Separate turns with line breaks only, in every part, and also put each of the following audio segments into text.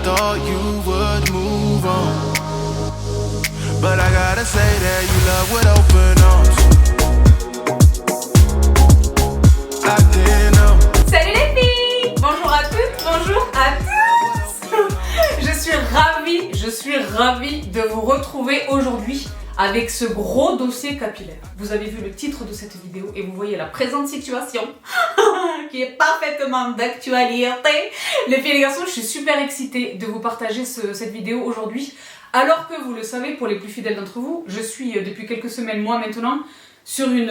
thought you would move on. But I gotta say that you love with open arms. I didn't know.
Salut les filles! Bonjour à toutes, bonjour à tous! Je suis ravie de vous retrouver aujourd'hui avec ce gros dossier capillaire. Vous avez vu le titre de cette vidéo et vous voyez la présente situation qui est parfaitement d'actualité. Les filles et les garçons, je suis super excitée de vous partager cette vidéo aujourd'hui. Alors que vous le savez, pour les plus fidèles d'entre vous, je suis depuis quelques semaines, moi maintenant, sur une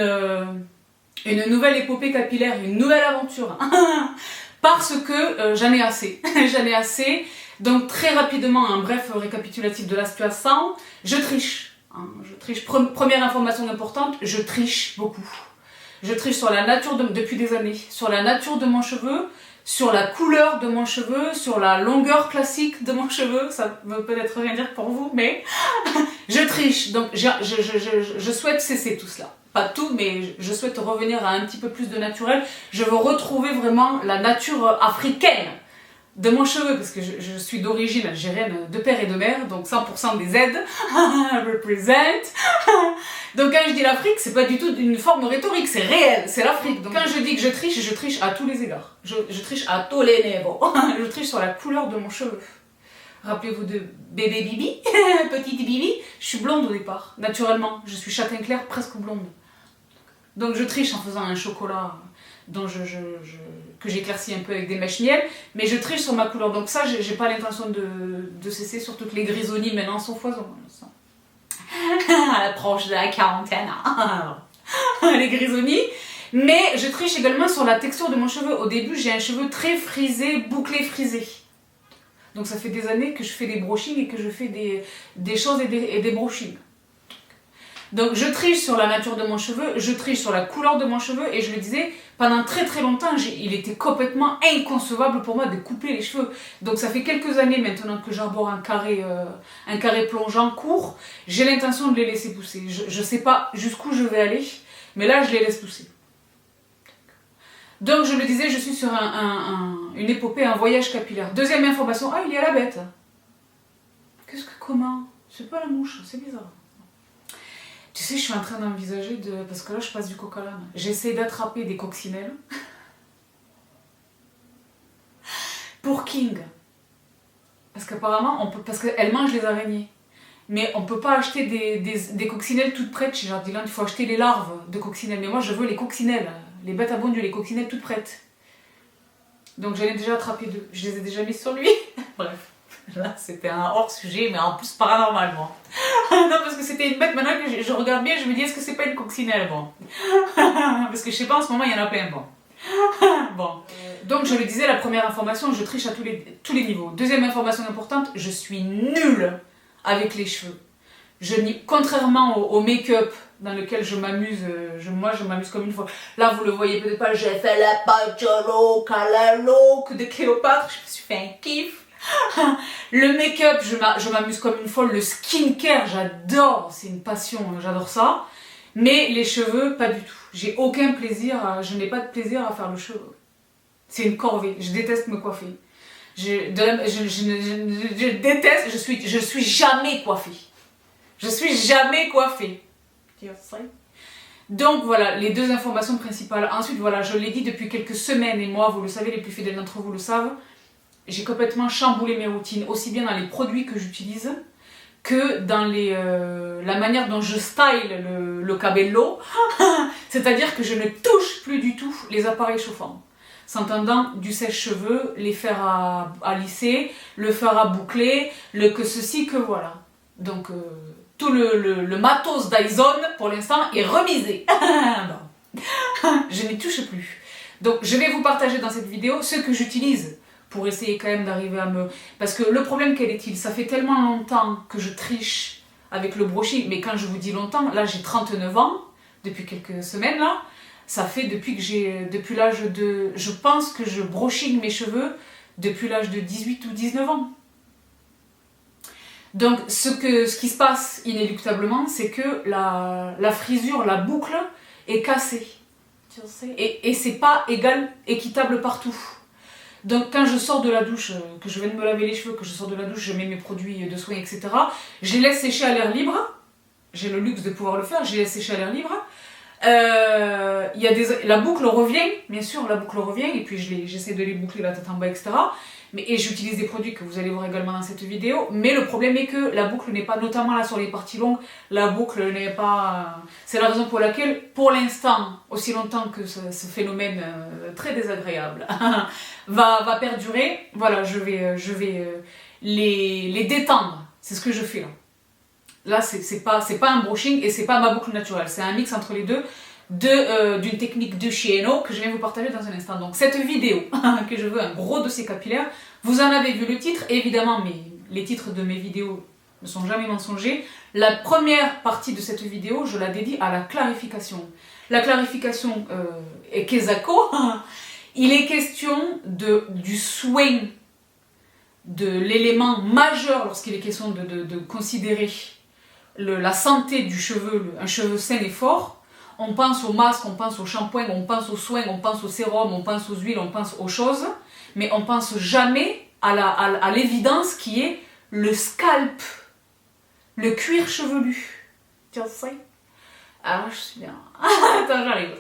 nouvelle épopée capillaire, une nouvelle aventure. Parce que j'en ai assez. J'en ai assez. Donc très rapidement, un bref récapitulatif de la situation. Je triche. Je triche. Première information importante, je triche beaucoup. Je triche sur la nature depuis des années, sur la nature de mon cheveu, sur la couleur de mon cheveu, sur la longueur classique de mon cheveu. Ça veut peut-être rien dire pour vous, mais je triche. Donc je souhaite cesser tout cela. Pas tout, mais je souhaite revenir à un petit peu plus de naturel. Je veux retrouver vraiment la nature africaine de mon cheveu, parce que je suis d'origine algérienne de père et de mère, donc 100% des aides, represent. Donc quand je dis l'Afrique, c'est pas du tout une forme rhétorique, c'est réel, c'est l'Afrique. Donc quand je dis que je triche à tous les égards. Je triche à tous les niveaux. Je triche sur la couleur de mon cheveu. Rappelez-vous de bébé Bibi, petite Bibi, je suis blonde au départ, naturellement. Je suis châtain clair, presque blonde. Donc je triche en faisant un chocolat que j'éclaircis un peu avec des mèches miel, mais je triche sur ma couleur. Donc ça, j'ai pas l'intention de cesser, surtout que les grisonnies maintenant sont foison. À l'approche de la quarantaine, les grisonnies. Mais je triche également sur la texture de mon cheveu. Au début, j'ai un cheveu très frisé, bouclé, frisé. Donc ça fait des années que je fais des brushings et que je fais des choses et des brushings. Donc je triche sur la nature de mon cheveu, je triche sur la couleur de mon cheveu, et je le disais, pendant très très longtemps, il était complètement inconcevable pour moi de couper les cheveux. Donc ça fait quelques années maintenant que j'arbore un carré plongeant court. J'ai l'intention de les laisser pousser. Je sais pas jusqu'où je vais aller, mais là je les laisse pousser. Donc je le disais, je suis sur une épopée, un voyage capillaire. Deuxième information, il y a la bête. Comment? C'est pas la mouche, c'est bizarre. Tu sais, je suis en train d'envisager parce que là, je passe du coq à l'âne. J'essaie d'attraper des coccinelles pour King. Parce qu'apparemment, parce qu'elle mange les araignées. Mais on peut pas acheter des coccinelles toutes prêtes chez Jardiland. Il faut acheter les larves de coccinelles. Mais moi, je veux les coccinelles. Les bêtes à bon Dieu, les coccinelles toutes prêtes. Donc, j'en ai déjà attrapé 2. Je les ai déjà mises sur lui. Bref. Là, c'était un hors-sujet, mais en plus paranormalement. Non, parce que c'était une bête, maintenant que je regarde bien, je me dis, est-ce que c'est pas une coccinelle, bon. Parce que je sais pas, en ce moment, il y en a plein, bon. Bon. Donc, je le disais, la première information, je triche à tous les niveaux. Deuxième information importante, je suis nulle avec les cheveux. Contrairement au make-up dans lequel je m'amuse, moi je m'amuse comme une folle. Là, vous le voyez peut-être pas, j'ai fait la page look à la look de Cléopâtre, je me suis fait un kiff. Le make-up, je m'amuse comme une folle. Le skincare, j'adore, c'est une passion, j'adore ça. Mais les cheveux, pas du tout. J'ai aucun plaisir, je n'ai pas de plaisir à faire le cheveu. C'est une corvée, je déteste me coiffer. Je déteste, je suis jamais coiffée. Je suis jamais coiffée. Donc voilà, les deux informations principales. Ensuite, voilà, je l'ai dit depuis quelques semaines, et moi, vous le savez, les plus fidèles d'entre vous le savent, j'ai complètement chamboulé mes routines, aussi bien dans les produits que j'utilise que dans la manière dont je style le cabello. C'est-à-dire que je ne touche plus du tout les appareils chauffants. S'entendant du sèche-cheveux, les fers à lisser, le fer à boucler, que ceci, que voilà. Donc tout le matos Dyson pour l'instant est remisé. Bon. Je n'y touche plus. Donc je vais vous partager dans cette vidéo ce que j'utilise pour essayer quand même d'arriver à me... Parce que le problème, quel est-il? Ça fait tellement longtemps que je triche avec le brushing, mais quand je vous dis longtemps, là j'ai 39 ans, depuis quelques semaines là, ça fait depuis l'âge de... Je pense que je brushing mes cheveux depuis l'âge de 18 ou 19 ans. Donc ce qui se passe inéluctablement, c'est que la frisure, la boucle est cassée. Et c'est pas équitable partout. Donc quand je sors de la douche, que je viens de me laver les cheveux, que je sors de la douche, je mets mes produits de soins, etc. Je les laisse sécher à l'air libre. J'ai le luxe de pouvoir le faire, je les laisse sécher à l'air libre. La boucle revient, bien sûr, la boucle revient, et puis j'essaie de les boucler la tête en bas, etc. Et j'utilise des produits que vous allez voir également dans cette vidéo, mais le problème est que la boucle n'est pas, notamment là sur les parties longues, la boucle n'est pas... C'est la raison pour laquelle, pour l'instant, aussi longtemps que ce phénomène très désagréable va perdurer, voilà, je vais les détendre, c'est ce que je fais là. Là, c'est pas un brushing et c'est pas ma boucle naturelle, c'est un mix entre les deux d'une technique de chez Eno que je viens vous partager dans un instant. Donc cette vidéo, que je veux un gros dossier capillaire, vous en avez vu le titre, évidemment les titres de mes vidéos ne sont jamais mensongers. La première partie de cette vidéo, je la dédie à la clarification. La clarification est Kezako, il est question du soin, de l'élément majeur lorsqu'il est question de considérer la santé du cheveu, un cheveu sain et fort. On pense au masque, on pense au shampoing, on pense aux soins, on pense au sérum, on pense aux huiles, on pense aux choses, mais on pense jamais à l'évidence qui est le scalp, le cuir chevelu. Tiens, ça. Alors, je suis bien. Attends, j'arrive.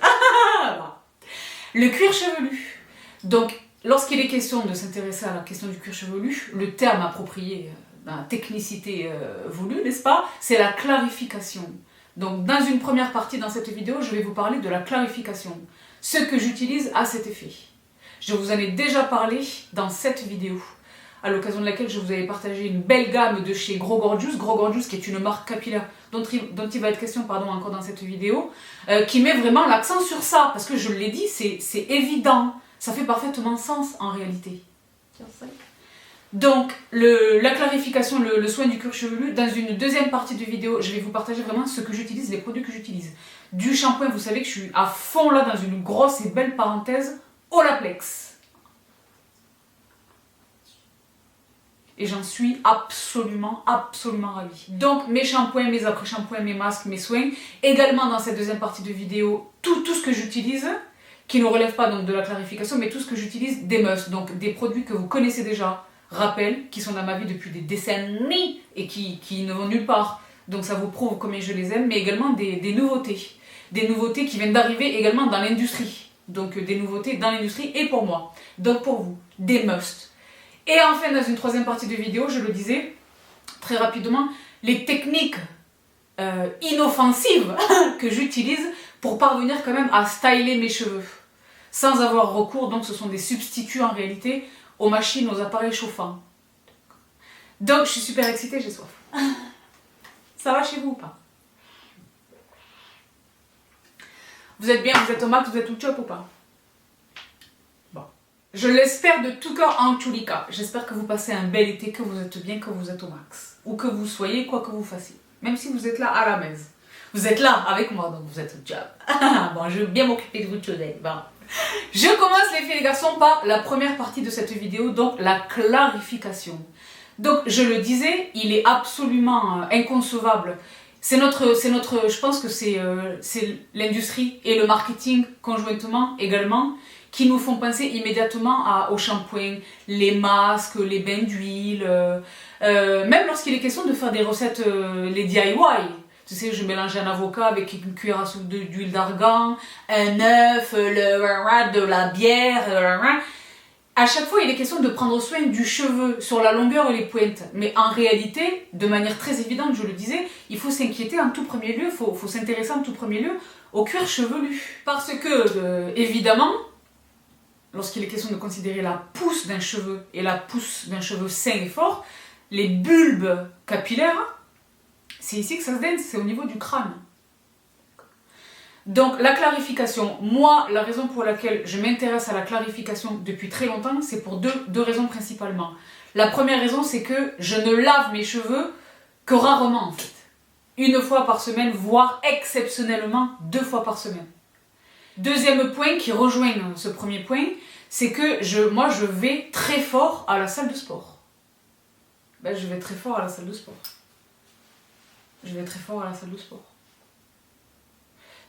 Le cuir chevelu. Donc, lorsqu'il est question de s'intéresser à la question du cuir chevelu, le terme approprié, la technicité voulue, n'est-ce pas, c'est la clarification. Donc dans une première partie dans cette vidéo, je vais vous parler de la clarification, ce que j'utilise à cet effet. Je vous en ai déjà parlé dans cette vidéo, à l'occasion de laquelle je vous avais partagé une belle gamme de chez Grow Gorgeous qui est une marque capillaire dont il va être question encore dans cette vidéo, qui met vraiment l'accent sur ça, parce que je l'ai dit, c'est évident, ça fait parfaitement sens en réalité. Donc, la clarification, le soin du cuir chevelu, dans une deuxième partie de vidéo, je vais vous partager vraiment ce que j'utilise, les produits que j'utilise. Du shampoing, vous savez que je suis à fond là dans une grosse et belle parenthèse, Olaplex. Et j'en suis absolument ravie. Donc, mes shampoings, mes après-shampoings, mes masques, mes soins. Également dans cette deuxième partie de vidéo, tout ce que j'utilise, qui ne relève pas donc de la clarification, mais tout ce que j'utilise, des must, donc des produits que vous connaissez déjà, rappels, qui sont dans ma vie depuis des décennies et qui ne vont nulle part. Donc ça vous prouve combien je les aime, mais également des nouveautés. Des nouveautés qui viennent d'arriver également dans l'industrie. Donc des nouveautés dans l'industrie et pour moi. Donc pour vous, des must. Et enfin, dans une troisième partie de vidéo, je le disais très rapidement, les techniques inoffensives que j'utilise pour parvenir quand même à styler mes cheveux. Sans avoir recours, donc ce sont des substituts en réalité, aux machines, aux appareils chauffants. Donc je suis super excitée, j'ai soif. Ça va chez vous ou pas? Vous êtes bien, vous êtes au max, vous êtes au chop ou pas? Bon. Je l'espère de tout cœur en tous les cas. J'espère que vous passez un bel été, que vous êtes bien, que vous êtes au max. Ou que vous soyez, quoi que vous fassiez. Même si vous êtes là à la maison. Vous êtes là avec moi, donc vous êtes au job. Bon, je vais bien m'occuper de vous today. Bon. Je commence les filles et les garçons par la première partie de cette vidéo, donc la clarification. Donc je le disais, il est absolument inconcevable. Je pense que c'est l'industrie et le marketing conjointement également qui nous font penser immédiatement au shampoing, les masques, les bains d'huile, même lorsqu'il est question de faire des recettes, les DIY. Tu sais, je mélange un avocat avec une cuillère à soupe d'huile d'argan, un œuf, de la bière. À chaque fois, il est question de prendre soin du cheveu sur la longueur et les pointes. Mais en réalité, de manière très évidente, je le disais, il faut s'inquiéter en tout premier lieu, il faut s'intéresser en tout premier lieu au cuir chevelu. Parce que, évidemment, lorsqu'il est question de considérer la pousse d'un cheveu et la pousse d'un cheveu sain et fort, les bulbes capillaires, c'est ici que ça se donne, c'est au niveau du crâne. Donc la clarification, moi la raison pour laquelle je m'intéresse à la clarification depuis très longtemps, c'est pour deux raisons principalement. La première raison, c'est que je ne lave mes cheveux que rarement en fait. Une fois par semaine, voire exceptionnellement 2 fois par semaine. Deuxième point qui rejoint ce premier point, c'est que moi je vais très fort à la salle de sport. Ben, je vais très fort à la salle de sport. Je vais très fort à la salle de sport.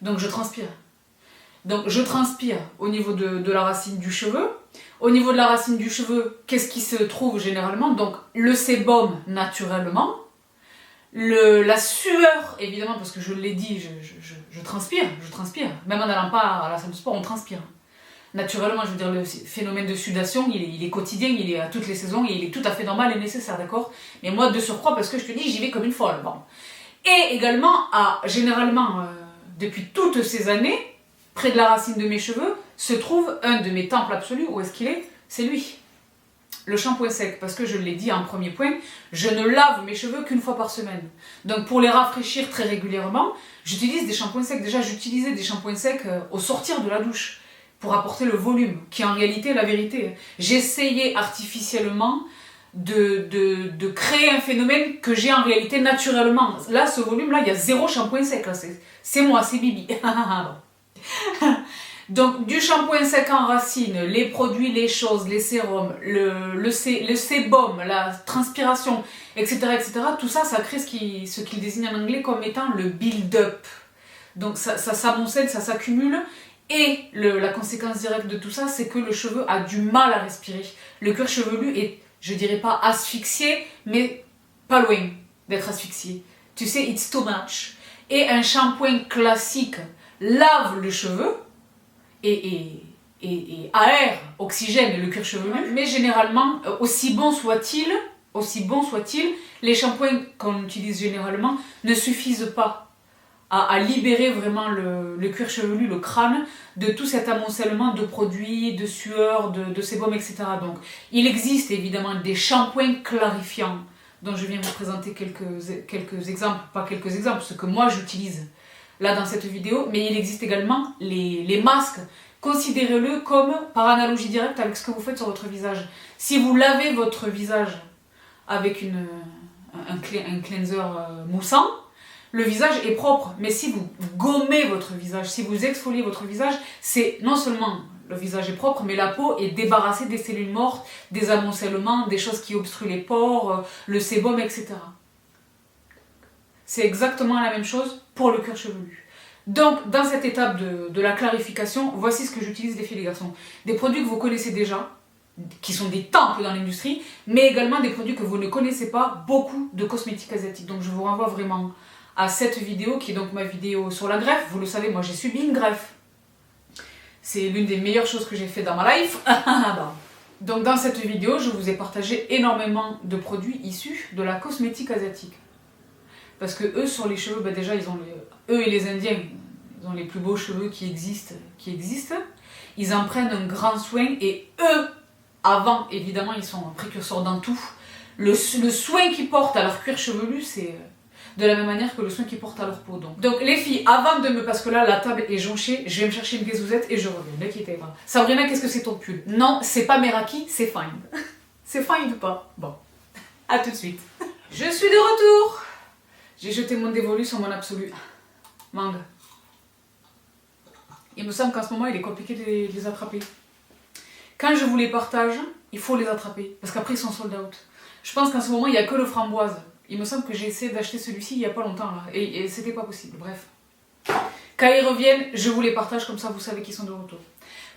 Donc je transpire. Donc je transpire au niveau de la racine du cheveu, Au niveau de la racine du cheveu, qu'est-ce qui se trouve généralement? Donc le sébum naturellement, la sueur évidemment, parce que je l'ai dit, je transpire, même en n'allant pas à la salle de sport, on transpire. Naturellement, je veux dire, le phénomène de sudation, il est quotidien, il est à toutes les saisons, et il est tout à fait normal et nécessaire, d'accord? Mais moi, de surcroît, parce que je te dis, j'y vais comme une folle, bon. Et également, généralement, depuis toutes ces années, près de la racine de mes cheveux, se trouve un de mes temples absolus. Où est-ce qu'il est? C'est lui. Le shampoing sec, parce que je l'ai dit en premier point, je ne lave mes cheveux qu'une fois par semaine. Donc pour les rafraîchir très régulièrement, j'utilise des shampoings secs. Déjà, j'utilisais des shampoings secs au sortir de la douche, pour apporter le volume, qui est en réalité la vérité. J'essayais artificiellement de créer un phénomène que j'ai en réalité naturellement. Là, ce volume-là, il y a 0 shampoing sec. C'est moi, c'est Bibi. Donc, du shampoing sec en racine, les produits, les choses, les sérums, le sébum, la transpiration, etc., etc., tout ça, ça crée ce qu'il désigne en anglais comme étant le build-up. Donc, ça s'amoncelle, ça s'accumule. Et la conséquence directe de tout ça, c'est que le cheveu a du mal à respirer. Le cuir chevelu est, je dirais pas asphyxié, mais pas loin d'être asphyxié. Tu sais, it's too much. Et un shampoing classique lave le cheveu et aère, oxygène le cuir chevelu. Mais généralement, aussi bon soit-il, les shampoings qu'on utilise généralement ne suffisent pas à libérer vraiment le cuir chevelu, le crâne, de tout cet amoncellement de produits, de sueur, de sébum, etc. Donc, il existe évidemment des shampoings clarifiants, dont je viens vous présenter quelques exemples, pas quelques exemples, ce que moi j'utilise là dans cette vidéo, mais il existe également les masques. Considérez-le comme, par analogie directe avec ce que vous faites sur votre visage. Si vous lavez votre visage avec un cleanser moussant, le visage est propre, mais si vous gommez votre visage, si vous exfoliez votre visage, c'est non seulement le visage est propre, mais la peau est débarrassée des cellules mortes, des amoncellements, des choses qui obstruent les pores, le sébum, etc. C'est exactement la même chose pour le cuir chevelu. Donc, dans cette étape de la clarification, voici ce que j'utilise, les filles et les garçons. Des produits que vous connaissez déjà, qui sont des temples dans l'industrie, mais également des produits que vous ne connaissez pas, beaucoup de cosmétiques asiatiques. Donc, je vous renvoie vraiment à cette vidéo qui est donc ma vidéo sur la greffe. Vous le savez, moi j'ai subi une greffe. C'est l'une des meilleures choses que j'ai fait dans ma life. Donc dans cette vidéo, je vous ai partagé énormément de produits issus de la cosmétique asiatique. Parce que eux, sur les cheveux, déjà, eux et les Indiens, ils ont les plus beaux cheveux qui existent. Ils en prennent un grand soin et eux, avant, évidemment, ils sont précurseurs dans tout. Le soin qu'ils portent à leur cuir chevelu, c'est de la même manière que le soin qu'ils portent à leur peau. Donc les filles, avant de me... Parce que là, la table est jonchée, je vais me chercher une gazouzette et je reviens, n'inquiétez pas. Sabrina, qu'est-ce que c'est ton pull? Non, c'est pas Meraki, c'est Find. C'est Find ou pas? Bon, à tout de suite. Je suis de retour. J'ai jeté mon dévolu sur mon absolu. Mangue. Il me semble qu'en ce moment, il est compliqué de les attraper. Quand je vous les partage, il faut les attraper, parce qu'après, ils sont sold out. Je pense qu'en ce moment, il n'y a que le framboise. Il me semble que j'ai essayé d'acheter celui-ci il n'y a pas longtemps, là, et c'était pas possible, bref. Quand ils reviennent, je vous les partage, comme ça vous savez qu'ils sont de retour.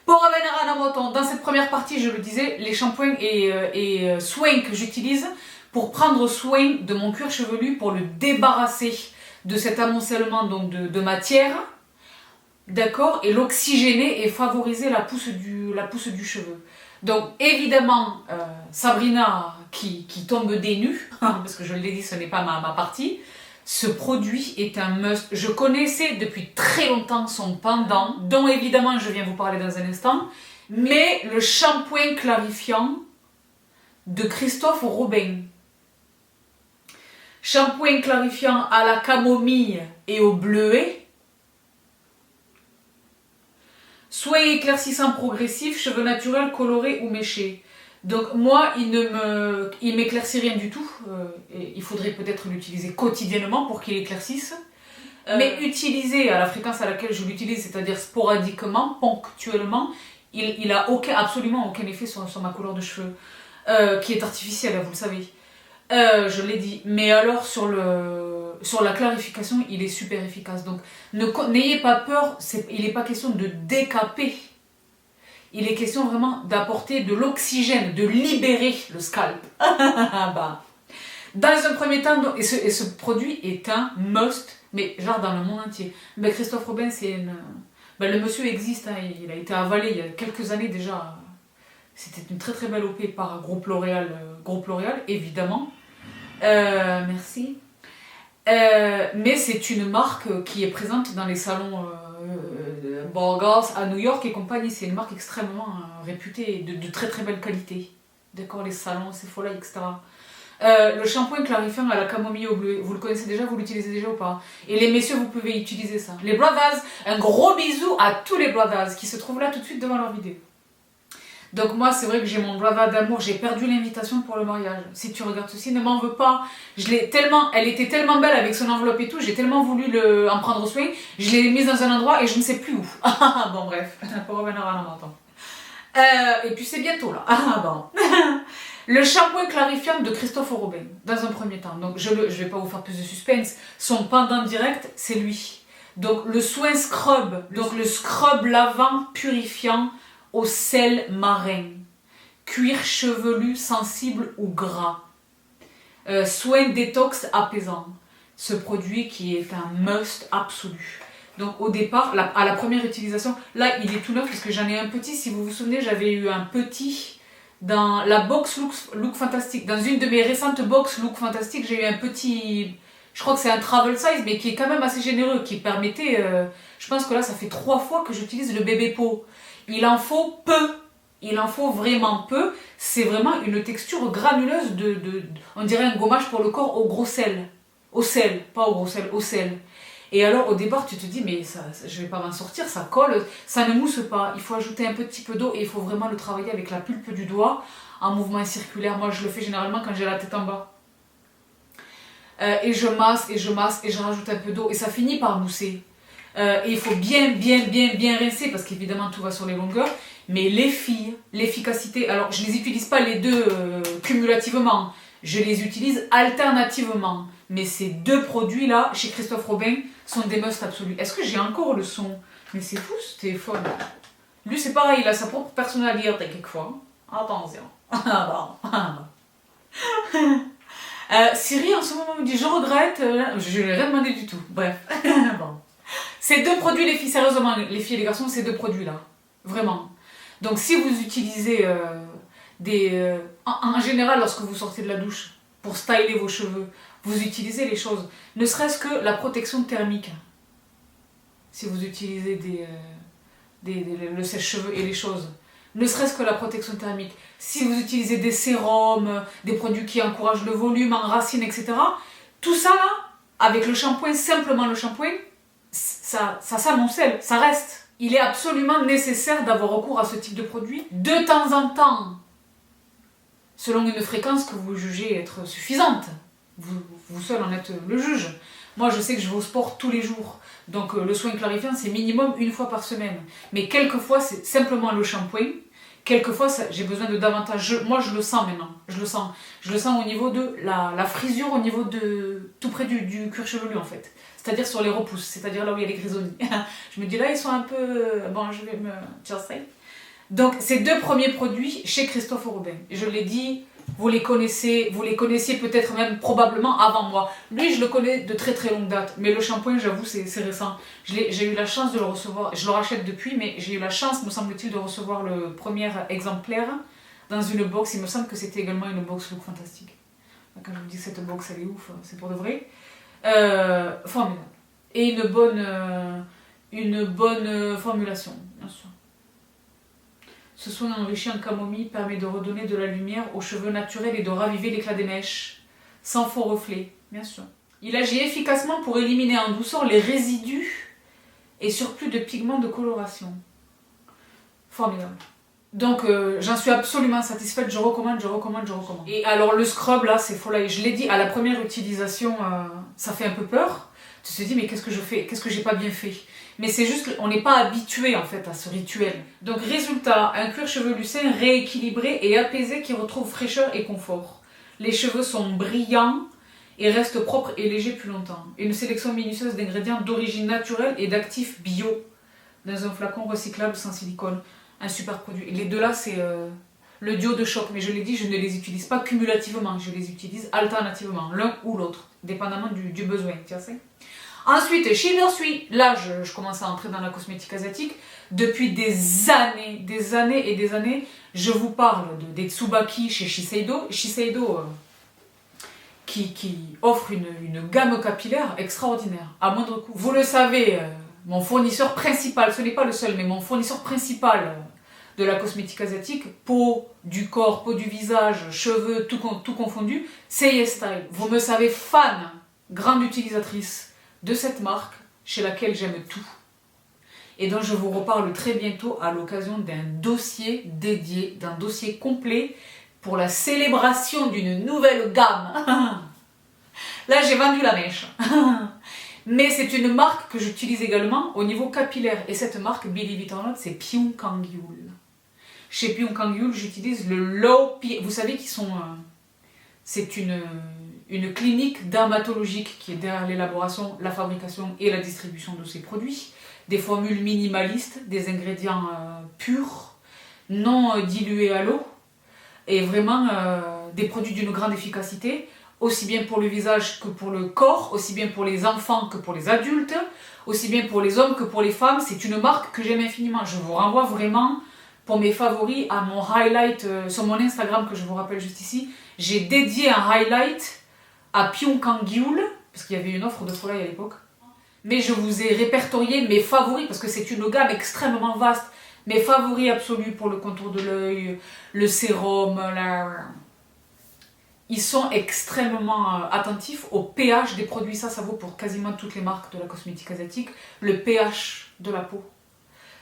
Pour revenir à Namoton, dans cette première partie, je le disais, les shampoings et soins que j'utilise pour prendre soin de mon cuir chevelu, pour le débarrasser de cet amoncellement donc, de matière, d'accord, et l'oxygéner et favoriser la pousse du cheveu. Donc évidemment, Sabrina qui tombe des nues, parce que je l'ai dit, ce n'est pas ma partie, ce produit est un must. Je connaissais depuis très longtemps son pendant, dont évidemment je viens vous parler dans un instant, mais le shampoing clarifiant de Christophe Robin. Shampoing clarifiant à la camomille et au bleuet. Soin éclaircissant progressif, cheveux naturels, colorés ou méchés. Donc moi, il m'éclaircit rien du tout. Il faudrait peut-être l'utiliser quotidiennement pour qu'il éclaircisse. Mais utilisé à la fréquence à laquelle je l'utilise, c'est-à-dire sporadiquement, ponctuellement, il n'a absolument aucun effet sur ma couleur de cheveux, qui est artificielle, vous le savez. Je l'ai dit. Mais alors sur la clarification, il est super efficace. Donc n'ayez pas peur, il n'est pas question de décaper. il est question vraiment d'apporter de l'oxygène, de libérer le scalp. Bah. Dans un premier temps, et ce produit est un must, mais genre dans le monde entier. Ben, Christophe Robin, c'est une... Ben, le monsieur existe, hein, il a été avalé il y a quelques années déjà. C'était une très très belle OP par Groupe L'Oréal, évidemment. Merci. Mais c'est une marque qui est présente dans les salons Borgars à New York et compagnie. C'est une marque extrêmement réputée, de très très belle qualité. D'accord, les salons, Sephora, etc. Le shampoing clarifiant à la camomille au bleu, vous le connaissez déjà, vous l'utilisez déjà ou pas? Et les messieurs, vous pouvez utiliser ça. Les brothers, un gros bisou à tous les brothers qui se trouvent là tout de suite devant leur vidéo. Donc moi, c'est vrai que j'ai mon brother d'amour, j'ai perdu l'invitation pour le mariage. Si tu regardes ceci, ne m'en veux pas. Elle était tellement belle avec son enveloppe et tout, j'ai tellement voulu en prendre soin, je l'ai mise dans un endroit et je ne sais plus où. Bon bref, pour revenir à l'entend. Et puis c'est bientôt là. Bon. Le shampoing clarifiant de Christophe Robin, dans un premier temps. Donc je vais pas vous faire plus de suspense. Son pendant direct, c'est lui. Donc le soin scrub, donc le scrub lavant purifiant au sel marin. Cuir chevelu sensible ou gras. Soin détox apaisant. Ce produit qui est un must absolu. Donc au départ, à la première utilisation, là il est tout neuf parce que j'en ai un petit. Si vous vous souvenez, j'avais eu un petit... Dans la box Look Fantastic, dans une de mes récentes box Look Fantastic, j'ai eu un petit, je crois que c'est un travel size, mais qui est quand même assez généreux, qui permettait, je pense que là ça fait 3 fois que j'utilise le bébé pot. Il en faut peu, il en faut vraiment peu, c'est vraiment une texture granuleuse on dirait un gommage pour le corps au gros sel. Au sel, pas au gros sel, au sel. Et alors au départ tu te dis mais je vais pas m'en sortir, ça colle, ça ne mousse pas, il faut ajouter un petit peu d'eau et il faut vraiment le travailler avec la pulpe du doigt en mouvement circulaire. Moi je le fais généralement quand j'ai la tête en bas. Et je masse et je masse et je rajoute un peu d'eau et ça finit par mousser. Et il faut bien rincer parce qu'évidemment tout va sur les longueurs. Mais les filles, l'efficacité, alors je les utilise pas les deux cumulativement, je les utilise alternativement. Mais ces deux produits-là, chez Christophe Robin, sont des musts absolus. Est-ce que j'ai encore le son? Mais c'est fou ce téléphone. Lui, c'est pareil, il a sa propre personnalité quelquefois. Attention. Siri, en ce moment, me dit « Je regrette. » Je ne lui ai rien demandé du tout. Bref. Bon. Ces deux produits, les filles, sérieusement, les filles et les garçons, ces deux produits-là. Vraiment. Donc, si vous utilisez en général, lorsque vous sortez de la douche, pour styler vos cheveux, vous utilisez les choses, ne serait-ce que la protection thermique. Si vous utilisez le sèche-cheveux et les choses, ne serait-ce que la protection thermique. Si vous utilisez des sérums, des produits qui encouragent le volume, enracinent, etc. Tout ça là, avec le shampoing, simplement le shampoing, ça s'amoncelle, ça reste. Il est absolument nécessaire d'avoir recours à ce type de produit de temps en temps, selon une fréquence que vous jugez être suffisante. Vous seul en êtes le juge. Moi, je sais que je vais au sport tous les jours. Donc, le soin clarifiant, c'est minimum 1 fois par semaine. Mais quelquefois, c'est simplement le shampoing. Quelquefois, j'ai besoin de davantage. Moi, je le sens maintenant. Je le sens au niveau de la frisure, au niveau de... tout près du cuir chevelu, en fait. C'est-à-dire sur les repousses. C'est-à-dire là où il y a les grisonnies. Je me dis, là, ils sont un peu... Bon, je vais me... Just say. Donc, ces deux premiers produits chez Christophe Robin. Je l'ai dit... Vous les connaissiez peut-être même probablement avant moi. Lui, je le connais de très très longue date. Mais le shampoing, j'avoue, c'est récent. J'ai eu la chance de le recevoir. Je le rachète depuis, mais j'ai eu la chance, me semble-t-il, de recevoir le premier exemplaire dans une box. Il me semble que c'était également une box Look Fantastic. Quand je vous dis que cette box, elle est ouf, c'est pour de vrai. Formidable. Et une bonne formulation, bien sûr. Ce soin enrichi en camomille permet de redonner de la lumière aux cheveux naturels et de raviver l'éclat des mèches, sans faux reflets, bien sûr. Il agit efficacement pour éliminer en douceur les résidus et surplus de pigments de coloration. Formidable. Donc j'en suis absolument satisfaite, je recommande. Et alors le scrub là, c'est faux là, je l'ai dit, à la première utilisation, ça fait un peu peur. Tu te dis mais qu'est-ce que je fais? Qu'est-ce que j'ai pas bien fait? Mais c'est juste qu'on n'est pas habitué en fait à ce rituel. Donc résultat, un cuir chevelu sain, rééquilibré et apaisé qui retrouve fraîcheur et confort. Les cheveux sont brillants et restent propres et légers plus longtemps. Une sélection minutieuse d'ingrédients d'origine naturelle et d'actifs bio dans un flacon recyclable sans silicone. un super produit. Les deux là, c'est le duo de choc. Mais je l'ai dit, je ne les utilise pas cumulativement. Je les utilise alternativement, l'un ou l'autre, dépendamment du besoin. Tu sais. Ensuite, Shimmer Sui. Là, je commence à entrer dans la cosmétique asiatique. Depuis des années et des années, je vous parle des Tsubaki chez Shiseido. Shiseido qui offre une gamme capillaire extraordinaire, à moindre coût. Vous le savez, mon fournisseur principal, ce n'est pas le seul, mais mon fournisseur principal de la cosmétique asiatique, peau du corps, peau du visage, cheveux, tout confondu, c'est YesStyle. Vous me savez fan, grande utilisatrice de cette marque, chez laquelle j'aime tout. Et dont je vous reparle très bientôt à l'occasion d'un dossier dédié, d'un dossier complet pour la célébration d'une nouvelle gamme. Là, j'ai vendu la mèche. Mais c'est une marque que j'utilise également au niveau capillaire. Et cette marque, believe it or not, c'est Pyung Kang Yul. Chez Pyung Kang Yul, j'utilise le Low pH. Vous savez qu'ils sont... c'est une clinique dermatologique qui est derrière l'élaboration, la fabrication et la distribution de ces produits. Des formules minimalistes, des ingrédients purs, non dilués à l'eau. Et vraiment des produits d'une grande efficacité, aussi bien pour le visage que pour le corps, aussi bien pour les enfants que pour les adultes, aussi bien pour les hommes que pour les femmes. C'est une marque que j'aime infiniment. Je vous renvoie vraiment pour mes favoris à mon highlight sur mon Instagram que je vous rappelle juste ici. J'ai dédié un highlight à Pyung Kang Yul, parce qu'il y avait une offre de Folay à l'époque. Mais je vous ai répertorié mes favoris, parce que c'est une gamme extrêmement vaste. Mes favoris absolus pour le contour de l'œil, le sérum, ils sont extrêmement attentifs au pH des produits. Ça vaut pour quasiment toutes les marques de la cosmétique asiatique. Le pH de la peau.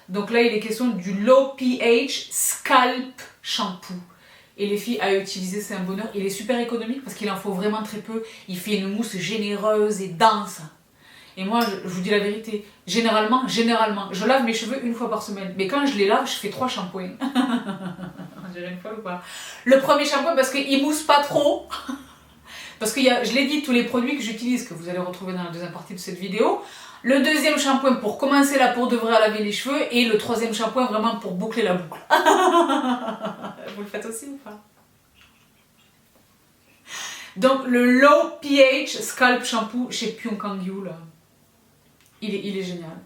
Donc là, il est question du Low pH Scalp Shampoo. Et les filles, à utiliser, c'est un bonheur. Il est super économique parce qu'il en faut vraiment très peu. Il fait une mousse généreuse et dense. Et moi, je vous dis la vérité, généralement, je lave mes cheveux une fois par semaine. Mais quand je les lave, je fais 3 shampoings. J'ai une fois ou pas. Le premier shampoing, parce qu'il mousse pas trop. Parce que je l'ai dit, tous les produits que j'utilise, que vous allez retrouver dans la deuxième partie de cette vidéo. Le deuxième shampoing pour commencer là pour de vrai à laver les cheveux. Et le troisième shampoing vraiment pour boucler la boucle. Vous le faites aussi ou pas? Donc le Low pH Scalp Shampoo chez Pyung Kang Yul. Il est génial.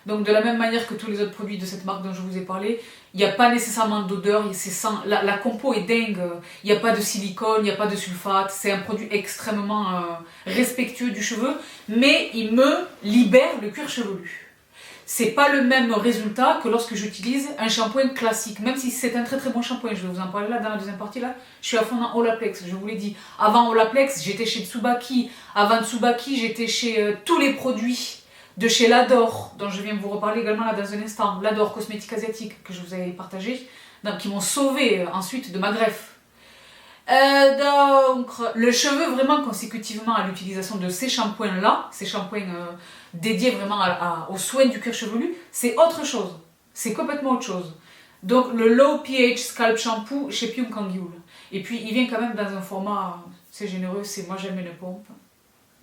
Donc de la même manière que tous les autres produits de cette marque dont je vous ai parlé, il n'y a pas nécessairement d'odeur, la compo est dingue, il n'y a pas de silicone, il n'y a pas de sulfate, c'est un produit extrêmement respectueux du cheveu, mais il me libère le cuir chevelu. C'est pas le même résultat que lorsque j'utilise un shampoing classique, même si c'est un très très bon shampoing, je vais vous en parler là dans la deuxième partie là, je suis à fond dans Olaplex, je vous l'ai dit. Avant Olaplex, j'étais chez Tsubaki, avant Tsubaki, j'étais chez tous les produits de chez L'Adore, dont je viens de vous reparler également là dans un instant, L'Adore cosmétique asiatique que je vous avais partagé, donc, qui m'ont sauvé ensuite de ma greffe. Donc le cheveu vraiment consécutivement à l'utilisation de ces shampoings là, ces shampoings dédiés vraiment aux soins du cuir chevelu, c'est autre chose, c'est complètement autre chose. Donc le Low pH Scalp Shampoo chez Pyung Kang Yul. Et puis il vient quand même dans un format, c'est généreux, c'est moi j'aime une pompe,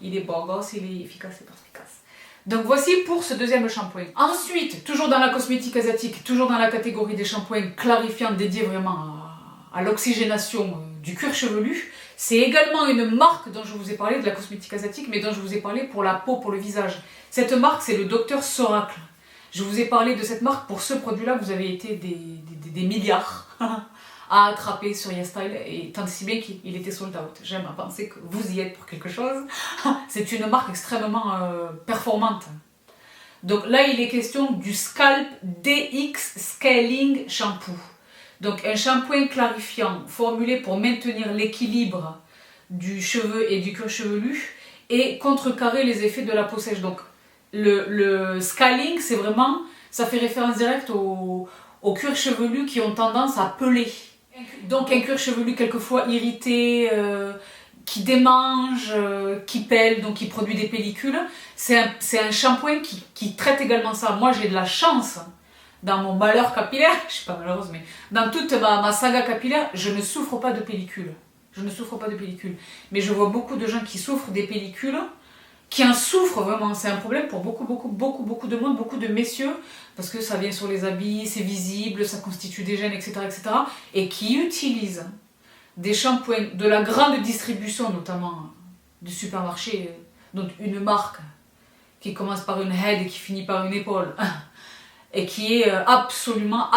il est beau gosse, il est efficace et perspicace. Donc voici pour ce deuxième shampoing. Ensuite, toujours dans la cosmétique asiatique, toujours dans la catégorie des shampoings clarifiants dédiés vraiment à l'oxygénation du cuir chevelu, c'est également une marque dont je vous ai parlé de la cosmétique asiatique, mais dont je vous ai parlé pour la peau, pour le visage. Cette marque, c'est le Dr Soracle. Je vous ai parlé de cette marque pour ce produit-là, vous avez été des milliards à attraper sur YesStyle, et tant si bien qu'il était sold out. J'aime à penser que vous y êtes pour quelque chose. C'est une marque extrêmement performante. Donc là, il est question du Scalp DX Scaling Shampoo. Donc un shampoing clarifiant formulé pour maintenir l'équilibre du cheveu et du cuir chevelu et contrecarrer les effets de la peau sèche. Donc le scaling, c'est vraiment, ça fait référence directe aux cuirs chevelus qui ont tendance à peler. Donc un cuir chevelu quelquefois irrité, qui démange, qui pèle, donc qui produit des pellicules. C'est un shampoing qui traite également ça. Moi j'ai de la chance dans mon malheur capillaire, je suis pas malheureuse, mais dans toute ma saga capillaire, je ne souffre pas de pellicules. Je ne souffre pas de pellicules. Mais je vois beaucoup de gens qui souffrent des pellicules, qui en souffrent vraiment. C'est un problème pour beaucoup de monde, beaucoup de messieurs, parce que ça vient sur les habits, c'est visible, ça constitue des gènes, etc., etc., et qui utilisent des shampoings de la grande distribution, notamment du supermarché, donc une marque qui commence par une head et qui finit par une épaule, et qui est absolument